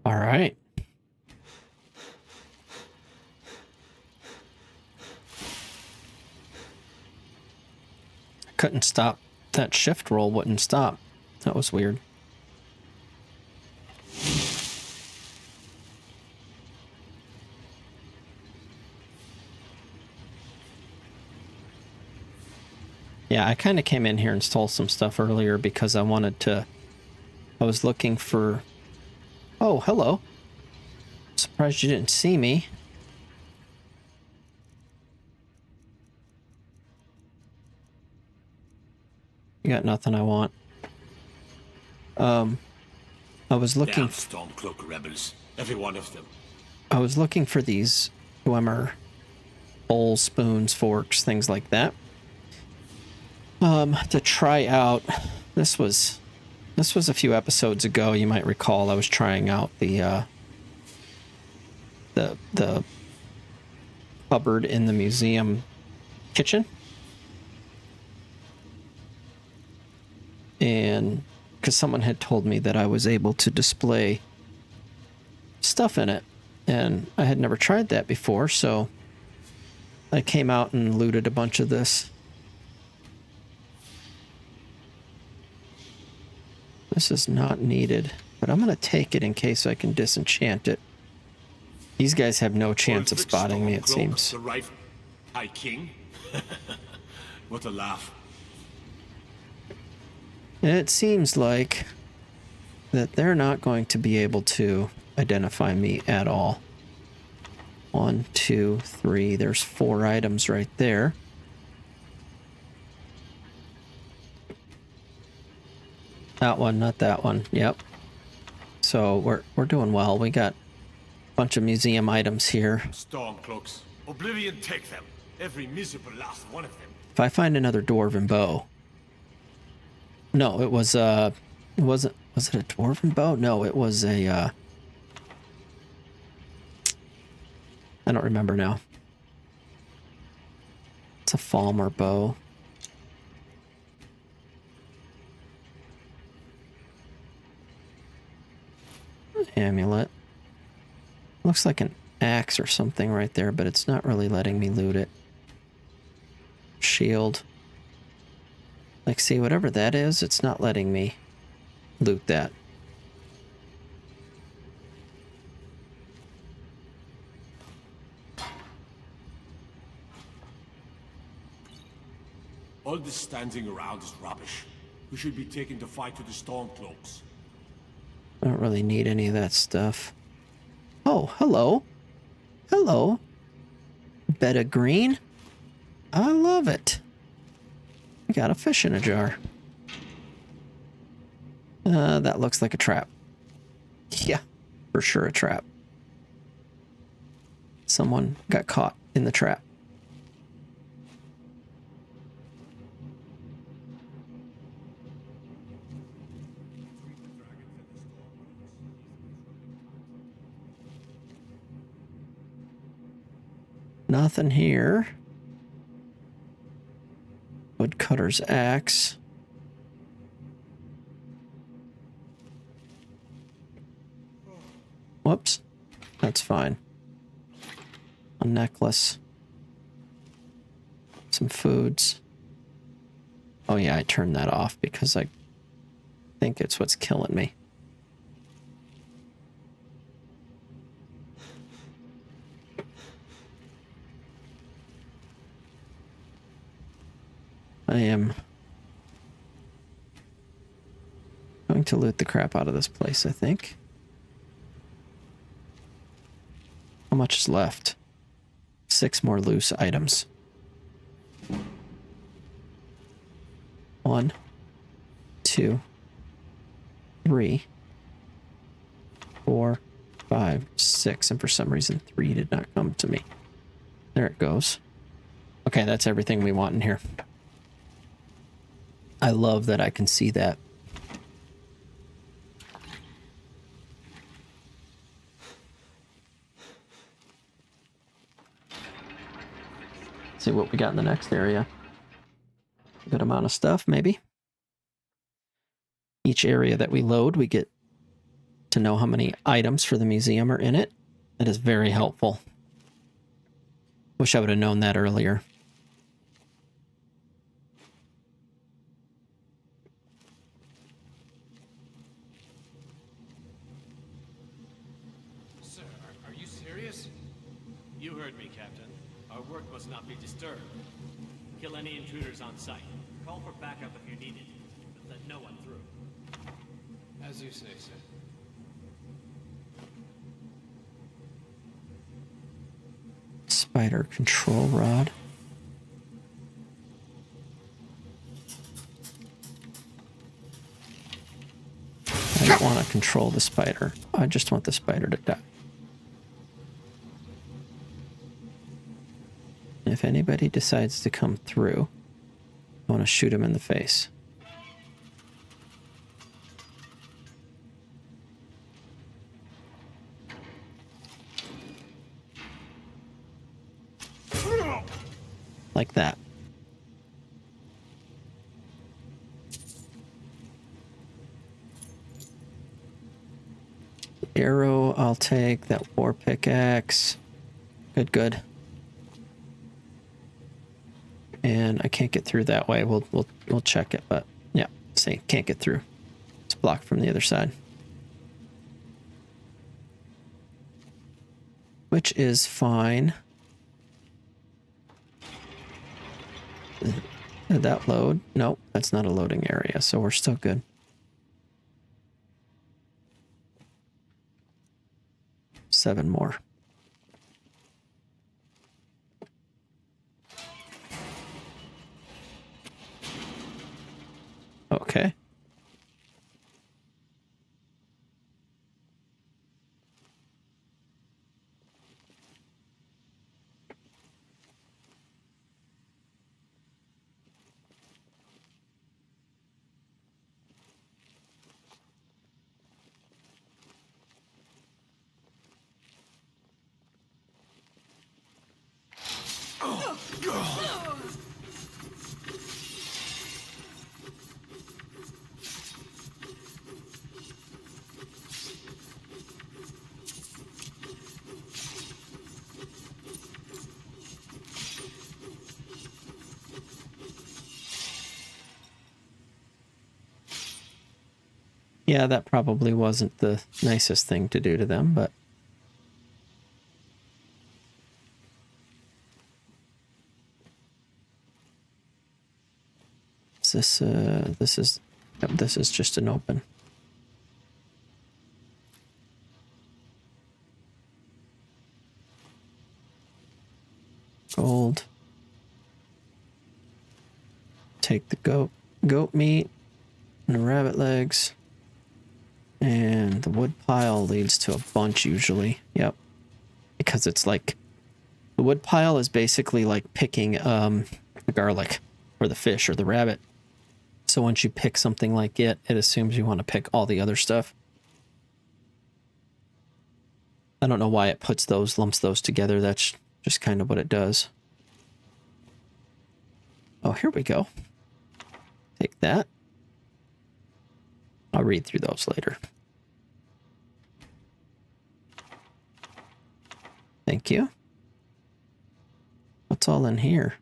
All right. I couldn't stop. That shift roll wouldn't stop. That was weird. Yeah, I kind of came in here and stole some stuff earlier because I wanted to... I was looking for... Oh, hello. Surprised you didn't see me. You got nothing I want. I was looking... Damn Stormcloak rebels. Every one of them. I was looking for these Dwemer bowls, spoons, forks, things like that. To try out. This was a few episodes ago. You might recall I was trying out the cupboard in the museum kitchen, and because someone had told me that I was able to display stuff in it, and I had never tried that before, so I came out and looted a bunch of this. This is not needed, but I'm going to take it in case I can disenchant it. These guys have no chance of spotting me, it seems. The right High King? What a laugh. It seems like that they're not going to be able to identify me at all. 1, 2, 3. There's 4 items right there. That one, not that one. Yep. So we're doing well. We got a bunch of museum items here. Stormcloaks. Oblivion take them. Every miserable last one of them. If I find another dwarven bow. No, it was it wasn't, was it a dwarven bow? No, it was a I don't remember now. It's a Falmer bow. Amulet. Looks like an axe or something right there, but it's not really letting me loot it. Shield. Like, see, whatever that is, it's not letting me loot that. All this standing around is rubbish. We should be taking the fight to the Stormcloaks. I don't really need any of that stuff. Oh, hello. Hello. Bed of green. I love it. I got a fish in a jar. That looks like a trap. Yeah, for sure a trap. Someone got caught in the trap. Nothing here. Woodcutter's axe. Whoops. That's fine. A necklace. Some foods. Oh yeah, I turned that off because I think it's what's killing me. I am going to loot the crap out of this place, I think. How much is left? 6 more loose items. 1, 2, 3, 4, 5, 6, and for some reason 3 did not come to me. There it goes. Okay, that's everything we want in here. I love that I can see that. See what we got in the next area. Good amount of stuff, maybe. Each area that we load, we get to know how many items for the museum are in it. That is very helpful. Wish I would have known that earlier. Sir, are you serious? You heard me, Captain. Our work must not be disturbed. Kill any intruders on sight. Call for backup if you need it, but let no one through. As you say, sir. Spider control rod. I don't want to control the spider. I just want the spider to die. If anybody decides to come through, I want to shoot him in the face. Like that. Arrow, I'll take that war pickaxe. Good, good. And I can't get through that way. We'll check it, but yeah, see, can't get through. It's blocked from the other side. Which is fine. Did that load? Nope, that's not a loading area, so we're still good. Seven more. Okay. Yeah, that probably wasn't the nicest thing to do to them, but... This is just an open. Gold. Take the goat meat and the rabbit legs. And the wood pile leads to a bunch usually. Yep. Because it's like, the wood pile is basically like picking the garlic or the fish or the rabbit. So once you pick something like it assumes you want to pick all the other stuff. I don't know why it lumps those together. That's just kind of what it does. Oh, here we go. Take that. I'll read through those later. Thank you. What's all in here?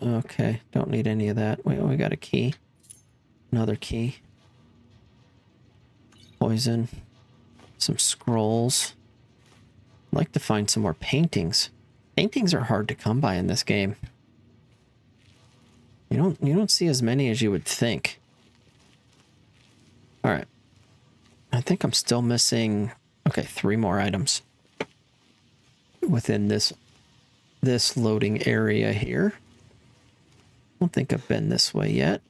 Okay, don't need any of that. We got a key. Another key. Poison. Some scrolls. I'd like to find some more paintings. Paintings are hard to come by in this game. You don't see as many as you would think. All right. I think I'm still missing, okay, 3 more items within this loading area here. I don't think I've been this way yet.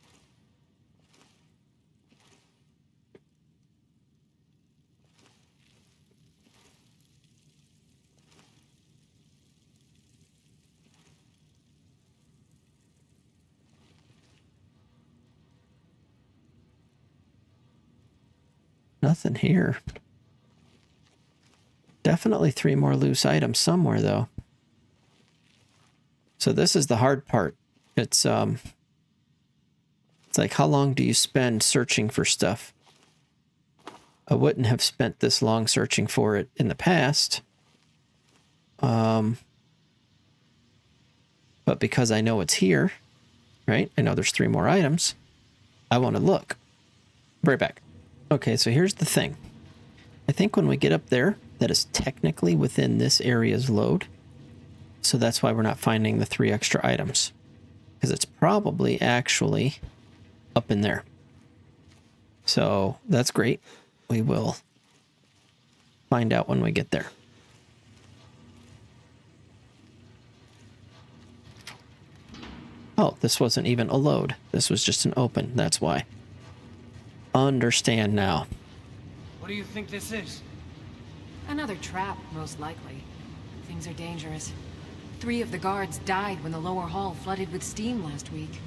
Nothing here. Definitely 3 more loose items somewhere, though. So this is the hard part. It's like, how long do you spend searching for stuff? I wouldn't have spent this long searching for it in the past. But because I know it's here, right? I know there's 3 more items. I want to look. Right back. Okay, so here's the thing. I think when we get up there, that is technically within this area's load. So that's why we're not finding the 3 extra items. Because it's probably actually up in there. So that's great. We will find out when we get there. Oh, this wasn't even a load. This was just an open. That's why. Understand now. What do you think this is? Another trap, most likely. Things are dangerous. 3 of the guards died when the lower hall flooded with steam last week.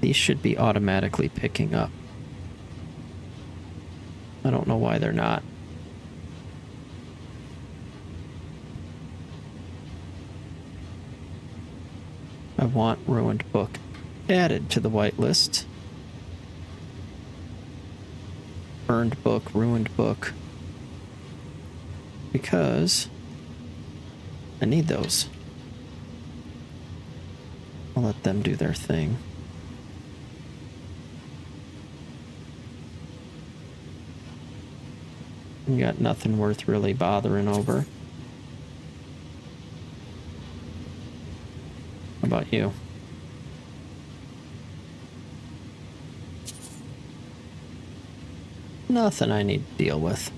These should be automatically picking up. I don't know why they're not. I want Ruined Book added to the whitelist. Burned Book, Ruined Book. Because I need those. I'll let them do their thing. You got nothing worth really bothering over. How about you? Nothing I need to deal with.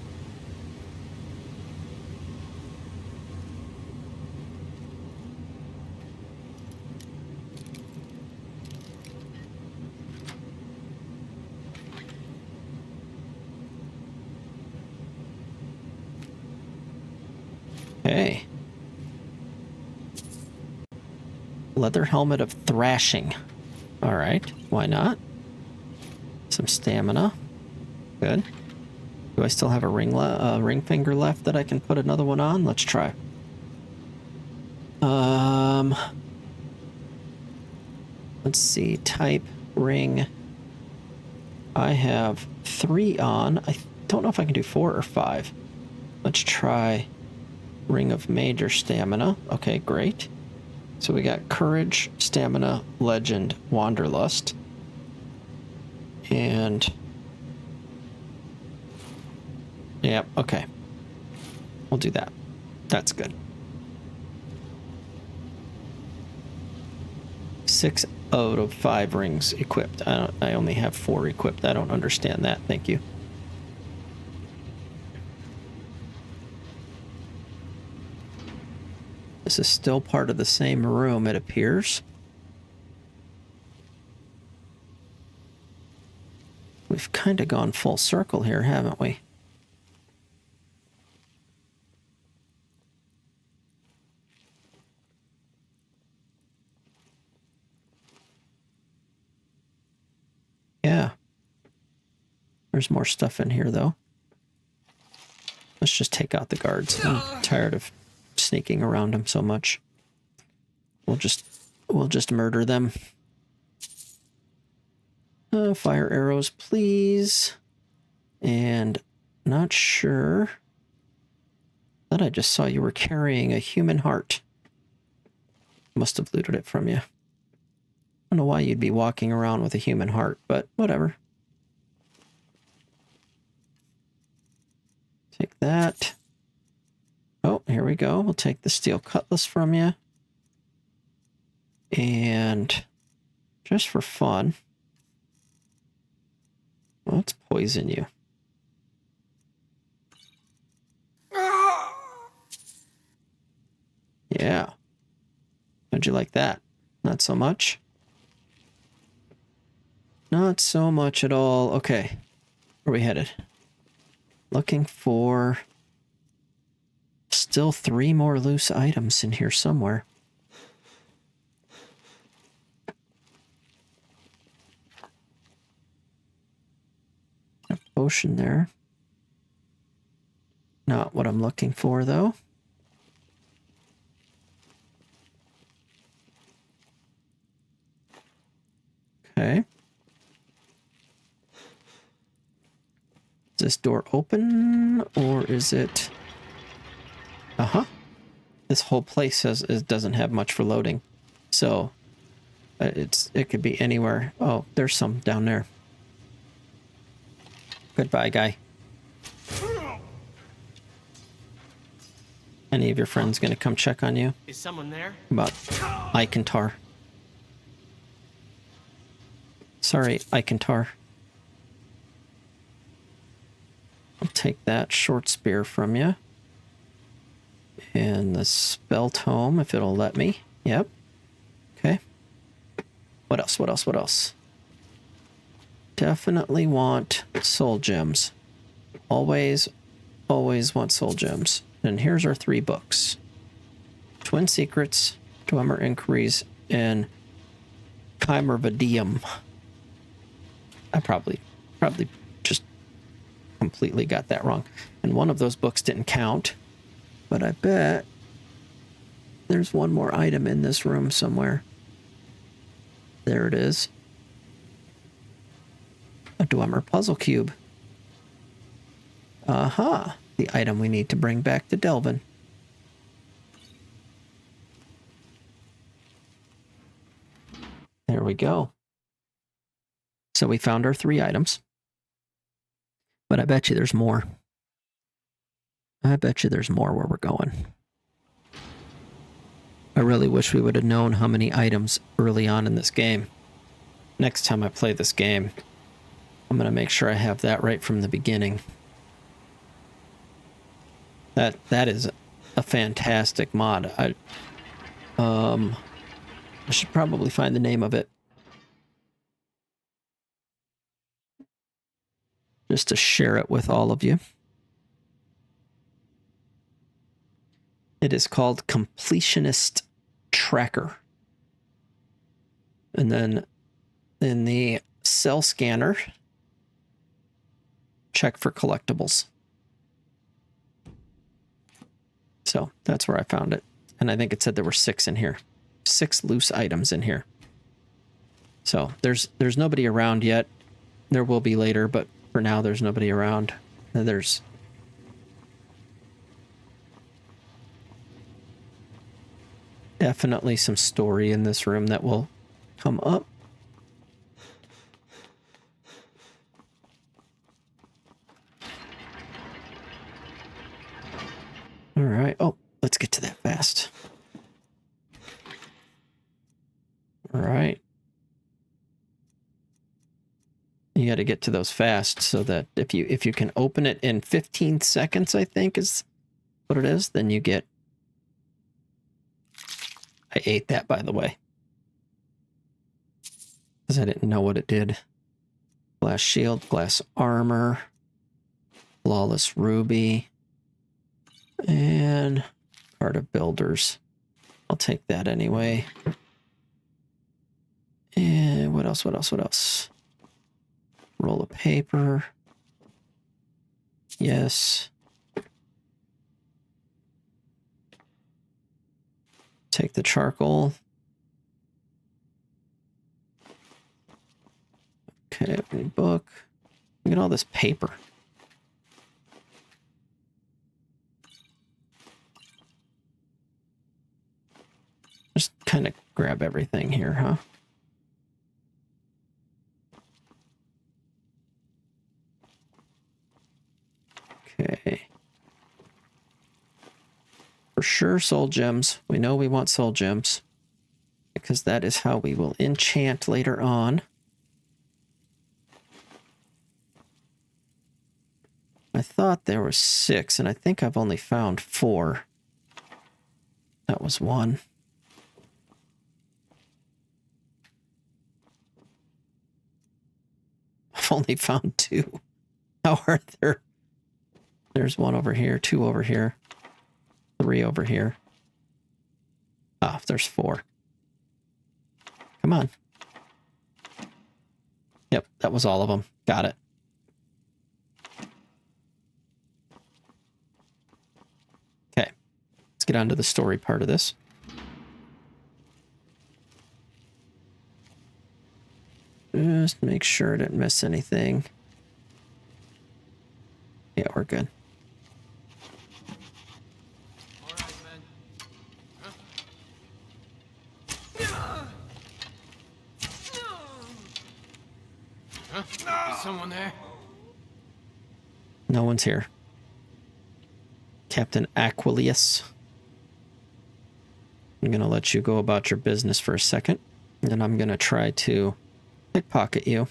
Okay. Leather helmet of thrashing. All right, why not? Some stamina. Good. Do I still have a ring finger left that I can put another one on? Let's try. Let's see. Type ring. I have 3 on. I don't know if I can do 4 or 5. Let's try Ring of Major Stamina. Okay, great. So we got Courage, Stamina, Legend, Wanderlust. And... yeah, okay. We'll do that. That's good. 6 out of 5 rings equipped. I only have 4 equipped. I don't understand that. Thank you. This is still part of the same room, it appears. We've kind of gone full circle here, haven't we? Yeah. There's more stuff in here, though. Let's just take out the guards. I'm tired of sneaking around them so much. We'll just murder them. Fire arrows, please. And not sure. Thought I just saw you were carrying a human heart. Must have looted it from you. I don't know why you'd be walking around with a human heart, but whatever. Take that. Oh, here we go. We'll take the steel cutlass from you. And just for fun, let's poison you. Yeah. How'd you like that? Not so much? Not so much at all. Okay. Where are we headed? Looking for... still 3 more loose items in here somewhere. A potion there. Not what I'm looking for, though. Okay. this door open, or is it... Uh-huh. This whole place it doesn't have much for loading. So, it could be anywhere. Oh, there's some down there. Goodbye, guy. Any of your friends gonna come check on you? Is someone there? About Icantar. Sorry, Icantar. I'll take that short spear from you. And the spell tome, if it'll let me. Yep. Okay. What else? What else? What else? Definitely want soul gems. Always, always want soul gems. And here's our 3 books. Twin Secrets, Dwemer Inquiries, and Chimer Vadium. I probably just completely got that wrong. And one of those books didn't count. But I bet there's one more item in this room somewhere. There it is. A Dwemer puzzle cube. Aha! The item we need to bring back to Delvin. There we go. So we found our 3 items. But I bet you there's more. I bet you there's more where we're going. I really wish we would have known how many items early on in this game. Next time I play this game, I'm going to make sure I have that right from the beginning. That is a fantastic mod. I should probably find the name of it. Just to share it with all of you. It is called Completionist Tracker. And then in the cell scanner, check for collectibles. So that's where I found it. And I think it said there were 6 in here. 6 loose items in here. So there's nobody around yet. There will be later, but for now there's nobody around. And there's definitely some story in this room that will come up. All right. Oh, let's get to that fast. All right. You got to get to those fast so that if you can open it in 15 seconds, I think is what it is, then you get... I ate that, by the way, because I didn't know what it did. Glass shield, glass armor, flawless ruby, and card of builders. I'll take that anyway. And what else? What else? What else? Roll of paper. Yes. Take the charcoal. Okay, open book. Look at all this paper. Just kind of grab everything here, huh? Okay. For sure, soul gems. We know we want soul gems, because that is how we will enchant later on. I thought there were 6, and I think I've only found 4. That was 1. I've only found 2. How are there? There's 1 over here, 2 over here, 3 over here. Ah, there's 4. Come on. Yep, that was all of them. Got it. Okay, let's get on to the story part of this. Just make sure I didn't miss anything. Yeah, we're good. All right, men. Huh? Is someone there? No one's here. Captain Aquilius. I'm going to let you go about your business for a second. And then I'm going to try to pickpocket you.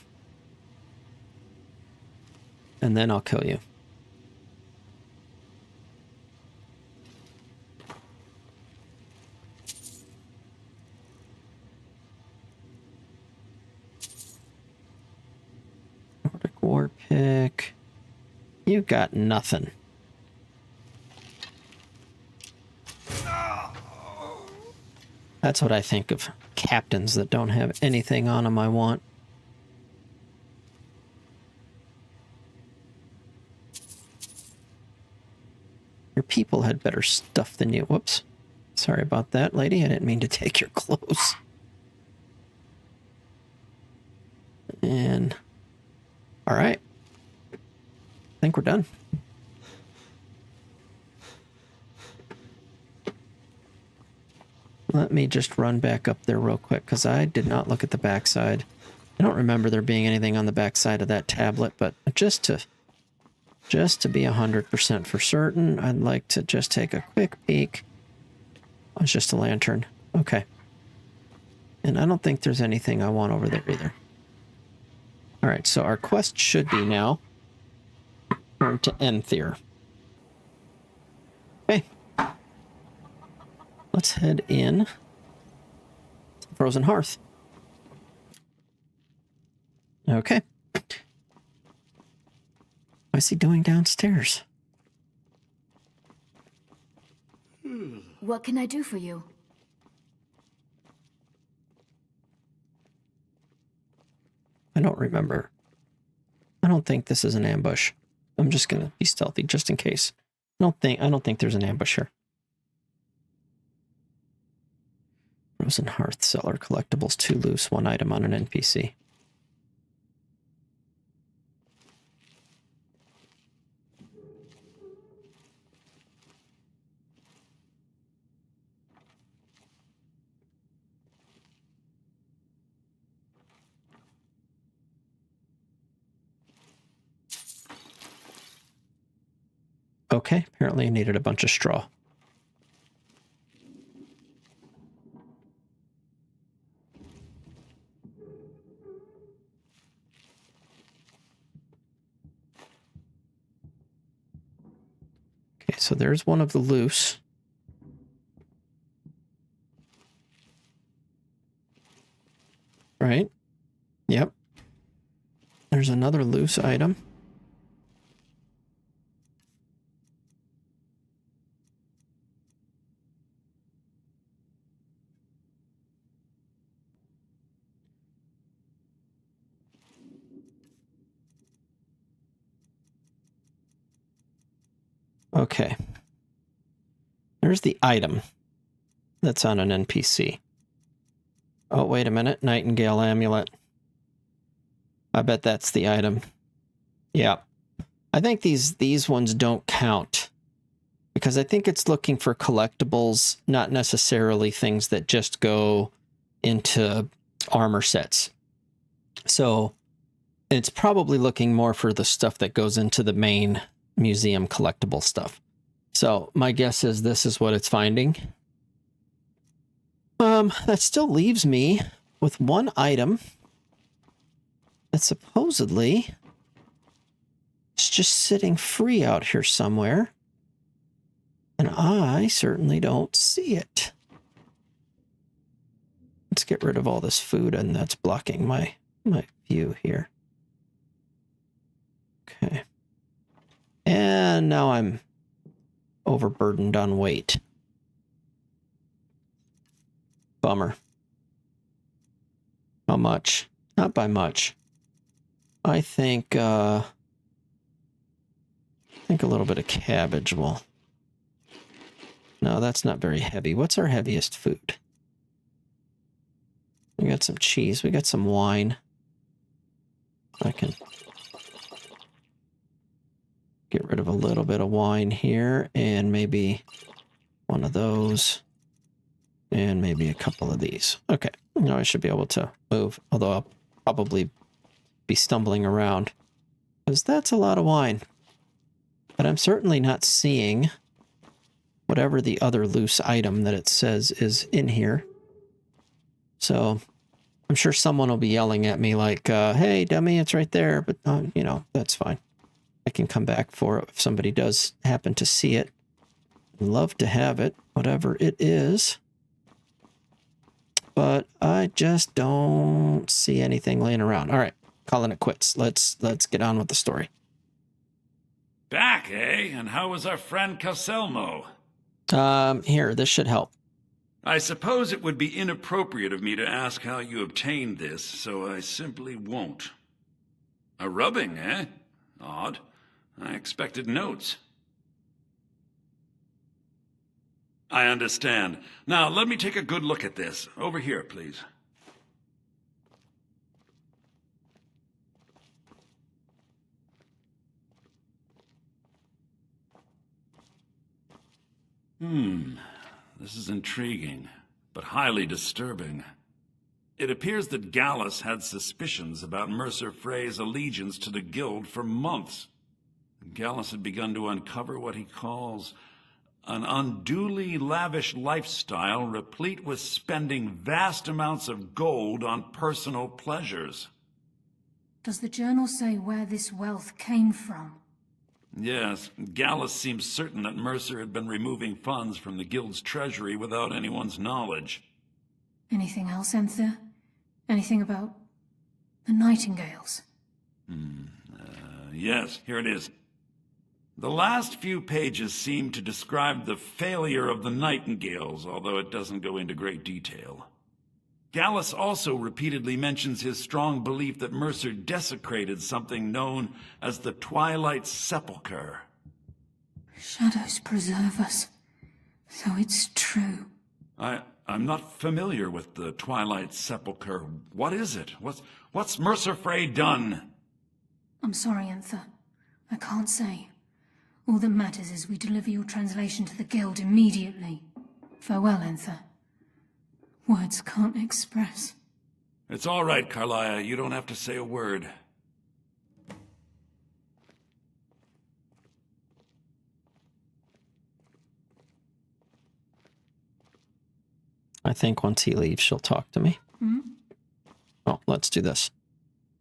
And then I'll kill you. Nordic War Pick. You got nothing. That's what I think of captains that don't have anything on them I want. Your people had better stuff than you. Whoops. Sorry about that, lady. I didn't mean to take your clothes. And... Alright. I think we're done. Let me just run back up there real quick, because I did not look at the backside. I don't remember there being anything on the backside of that tablet, but just to be 100% for certain, I'd like to just take a quick peek. Oh, it's just a lantern. Okay. And I don't think there's anything I want over there either. Alright, so our quest should be now turn to Enthyr. Okay. Let's head in to the Frozen Hearth. Okay. What's he doing downstairs? What can I do for you? I don't remember. I don't think this is an ambush. I'm just gonna be stealthy just in case. I don't think there's an ambush here. Frozen Hearth Cellar collectibles 2 loose, 1 item on an NPC. Okay, apparently I needed a bunch of straw. Okay, so there's one of the loose. Right? Yep. There's another loose item. Okay. There's the item that's on an NPC. Oh, wait a minute. Nightingale Amulet. I bet that's the item. Yeah. I think these ones don't count. Because I think it's looking for collectibles, not necessarily things that just go into armor sets. So it's probably looking more for the stuff that goes into the main museum collectible stuff. So my guess is this is what it's finding. That still leaves me with 1 item that supposedly is just sitting free out here somewhere. And I certainly don't see it. Let's get rid of all this food, and that's blocking my view here. Okay. And now I'm overburdened on weight. Bummer. How much? Not by much. I think a little bit of cabbage will... No, that's not very heavy. What's our heaviest food? We got some cheese. We got some wine. I can... Get rid of a little bit of wine here, and maybe one of those, and maybe a couple of these. Okay, now I should be able to move, although I'll probably be stumbling around, because that's a lot of wine. But I'm certainly not seeing whatever the other loose item that it says is in here. So I'm sure someone will be yelling at me like, hey, dummy, it's right there. But, you know, that's fine. I can come back for it if somebody does happen to see it. I'd love to have it, whatever it is. But I just don't see anything laying around. All right, calling it quits. Let's get on with the story. Back, eh? And how was our friend Caselmo? Here, this should help. I suppose it would be inappropriate of me to ask how you obtained this, so I simply won't. A rubbing, eh? Odd. I expected notes. I understand. Now, let me take a good look at this. Over here, please. This is intriguing, but highly disturbing. It appears that Gallus had suspicions about Mercer Frey's allegiance to the Guild for months. Gallus had begun to uncover what he calls an unduly lavish lifestyle replete with spending vast amounts of gold on personal pleasures. Does the journal say where this wealth came from? Yes, Gallus seems certain that Mercer had been removing funds from the Guild's treasury without anyone's knowledge. Anything else, Enther? Anything about the Nightingales? Yes, here it is. The last few pages seem to describe the failure of the Nightingales, although it doesn't go into great detail. Gallus also repeatedly mentions his strong belief that Mercer desecrated something known as the Twilight Sepulchre. Shadows preserve us. So it's true. I'm not familiar with the Twilight Sepulchre. What is it? What's Mercer Frey done? I'm sorry, Enther. I can't say. All that matters is we deliver your translation to the Guild immediately. Farewell, Enther. Words can't express. It's all right, Carlia. You don't have to say a word. I think once he leaves, she'll talk to me. Oh, let's do this.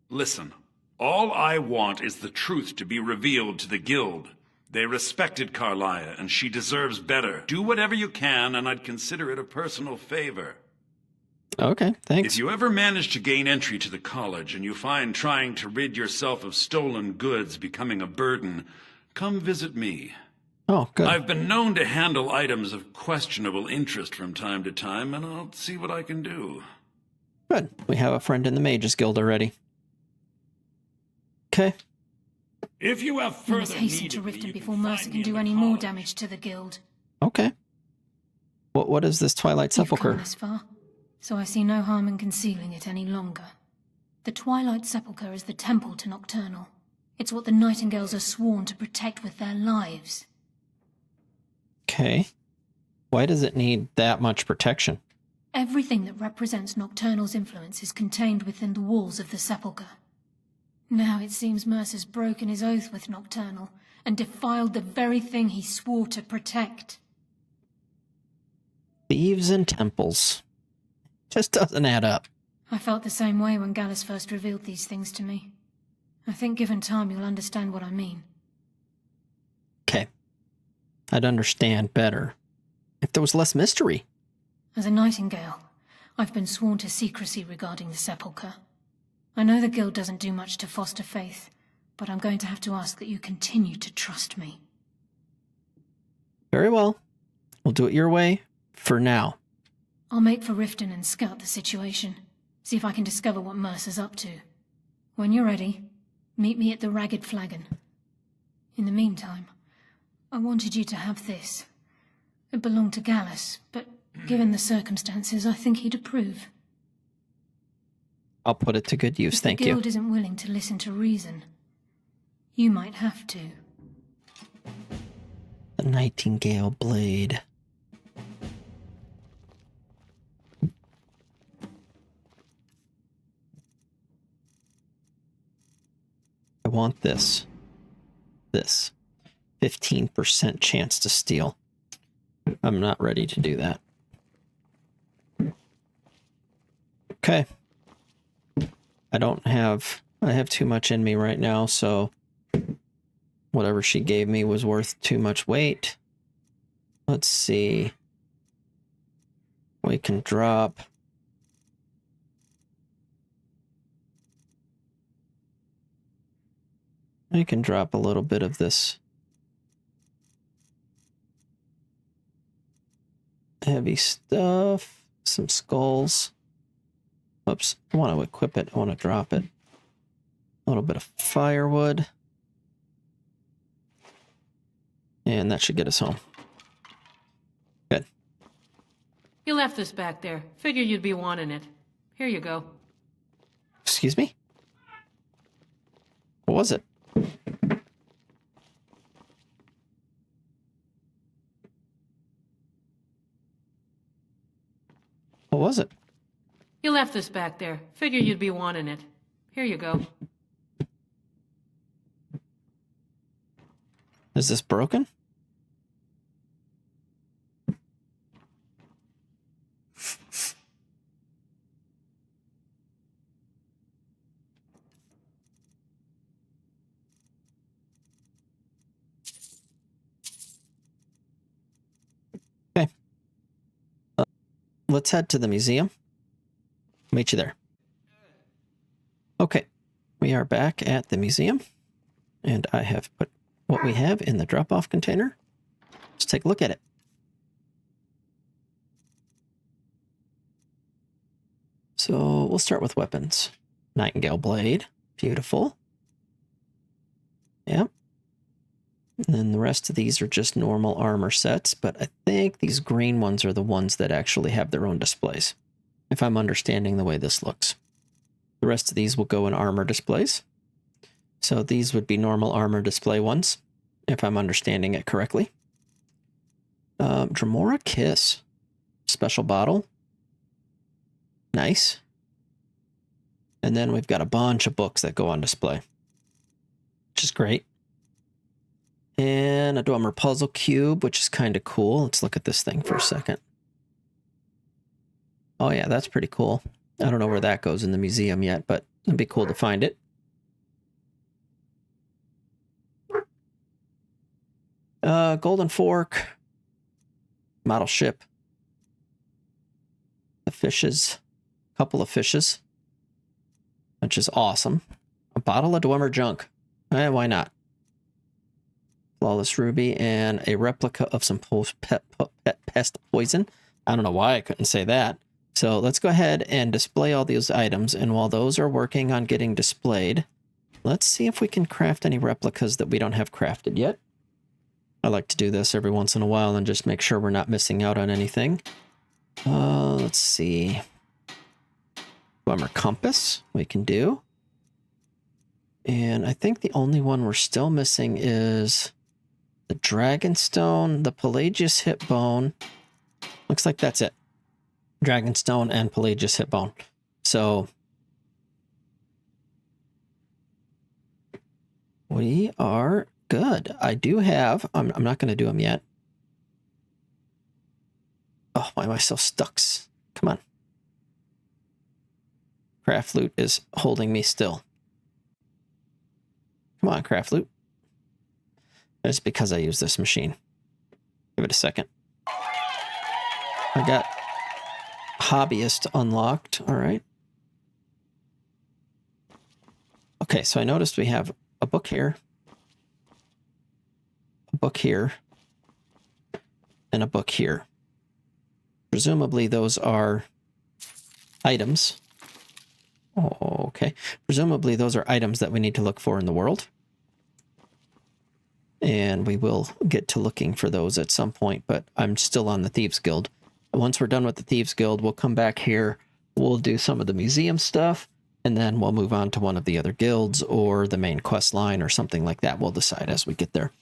Listen, all I want is the truth to be revealed to the Guild. They respected Carlia, and she deserves better. Do whatever you can, and I'd consider it a personal favor. Okay, thanks. If you ever manage to gain entry to the college, and you find trying to rid yourself of stolen goods becoming a burden, come visit me. Oh, good. I've been known to handle items of questionable interest from time to time, and I'll see what I can do. Good. We have a friend in the Mages Guild already. Okay. If you have We must further hasten need to of me, Riften you before can Mercer find can me in do the any more college. damage to the Guild. Okay. What is this Twilight You've Sepulchre? come this far, so I see no harm in concealing it any longer. The Twilight Sepulchre is the temple to Nocturnal. It's what the Nightingales are sworn to protect with their lives. Okay. Why does it need that much protection? Everything that represents Nocturnal's influence is contained within the walls of the Sepulchre. Now it seems Mercer's broken his oath with Nocturnal and defiled the very thing he swore to protect. Thieves and temples. Just doesn't add up. I felt the same way when Gallus first revealed these things to me. I think given time you'll understand what I mean. Okay. I'd understand better if there was less mystery. As a Nightingale, I've been sworn to secrecy regarding the Sepulchre. I know the Guild doesn't do much to foster faith, but I'm going to have to ask that you continue to trust me. Very well. We'll do it your way for now. I'll make for Riften and scout the situation. See if I can discover what Mercer's up to. When you're ready, meet me at the Ragged Flagon. In the meantime, I wanted you to have this. It belonged to Gallus, but given the circumstances, I think he'd approve. I'll put it to good use, thank The you. Guild isn't willing to listen to reason. You might have to. The Nightingale Blade. I want this. This. 15% chance to steal. I'm not ready to do that. Okay. I have too much in me right now, so whatever she gave me was worth too much weight. Let's see. We can drop. I can drop a little bit of this heavy stuff, some skulls. Oops, I want to equip it, I want to drop it. A little bit of firewood. And that should get us home. Good. You left this back there. Figured you'd be wanting it. Here you go. Excuse me? What was it? What was it? You left this back there. Figured you'd be wanting it. Here you go. Is this broken? Okay. Let's head to the museum. Meet you there. Okay. We are back at the museum. And I have put what we have in the drop-off container. Let's take a look at it. So we'll start with weapons. Nightingale Blade. Beautiful. Yep. And then the rest of these are just normal armor sets, but I think these green ones are the ones that actually have their own displays, if I'm understanding the way this looks. The rest of these will go in armor displays. So these would be normal armor display ones, if I'm understanding it correctly. Dremora Kiss. Special bottle. Nice. And then we've got a bunch of books that go on display, which is great. And a Dwemer Puzzle Cube, which is kind of cool. Let's look at this thing for a second. Oh yeah, that's pretty cool. I don't know where that goes in the museum yet, but it'd be cool to find it. Golden Fork. Model ship. The fishes. Couple of fishes. Which is awesome. A bottle of Dwemer junk. Why not? Flawless Ruby and a replica of some pest poison. I don't know why I couldn't say that. So let's go ahead and display all these items. And while those are working on getting displayed, let's see if we can craft any replicas that we don't have crafted yet. I like to do this every once in a while and just make sure we're not missing out on anything. Let's see. Dwemer Compass we can do. And I think the only one we're still missing is the Dragonstone, the Pelagius Hip Bone. Looks like that's it. Dragonstone and Pelagius Hip Bone. So we are good. I do have, I'm not going to do them yet. Oh, why am I so stuck? Come on. Craft Loot is holding me still. Come on, Craft Loot. That's because I use this machine. Give it a second. I got Hobbyist unlocked. All right. Okay, so I noticed we have a book here, a book here, and a book here. Presumably those are items. Oh, okay. Presumably those are items that we need to look for in the world. And we will get to looking for those at some point, but I'm still on the Thieves Guild. Once we're done with the Thieves Guild, we'll come back here, we'll do some of the museum stuff, and then we'll move on to one of the other guilds or the main quest line or something like that. We'll decide as we get there.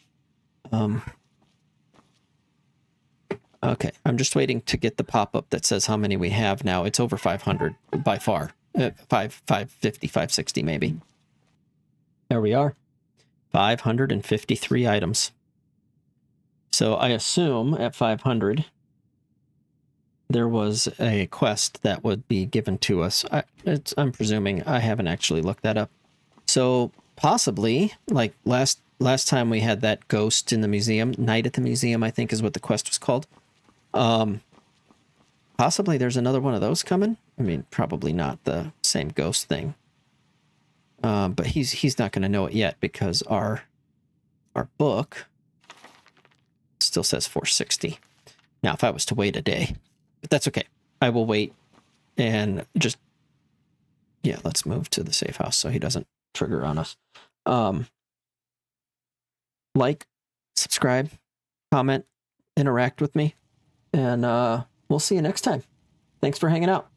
Okay, I'm just waiting to get the pop-up that says how many we have now. It's over 500 by far. 550, 560 maybe. There we are. 553 items. So I assume at 500 there was a quest that would be given to us. I'm presuming. I haven't actually looked that up. So possibly, like last time we had that ghost in the museum, Night at the Museum, I think is what the quest was called. Possibly there's another one of those coming. I mean, probably not the same ghost thing. But he's not going to know it yet because our book still says 460. Now, if I was to wait a day, but that's okay. I will wait and just, yeah, let's move to the safe house so he doesn't trigger on us. Like, subscribe, comment, interact with me, and we'll see you next time. Thanks for hanging out.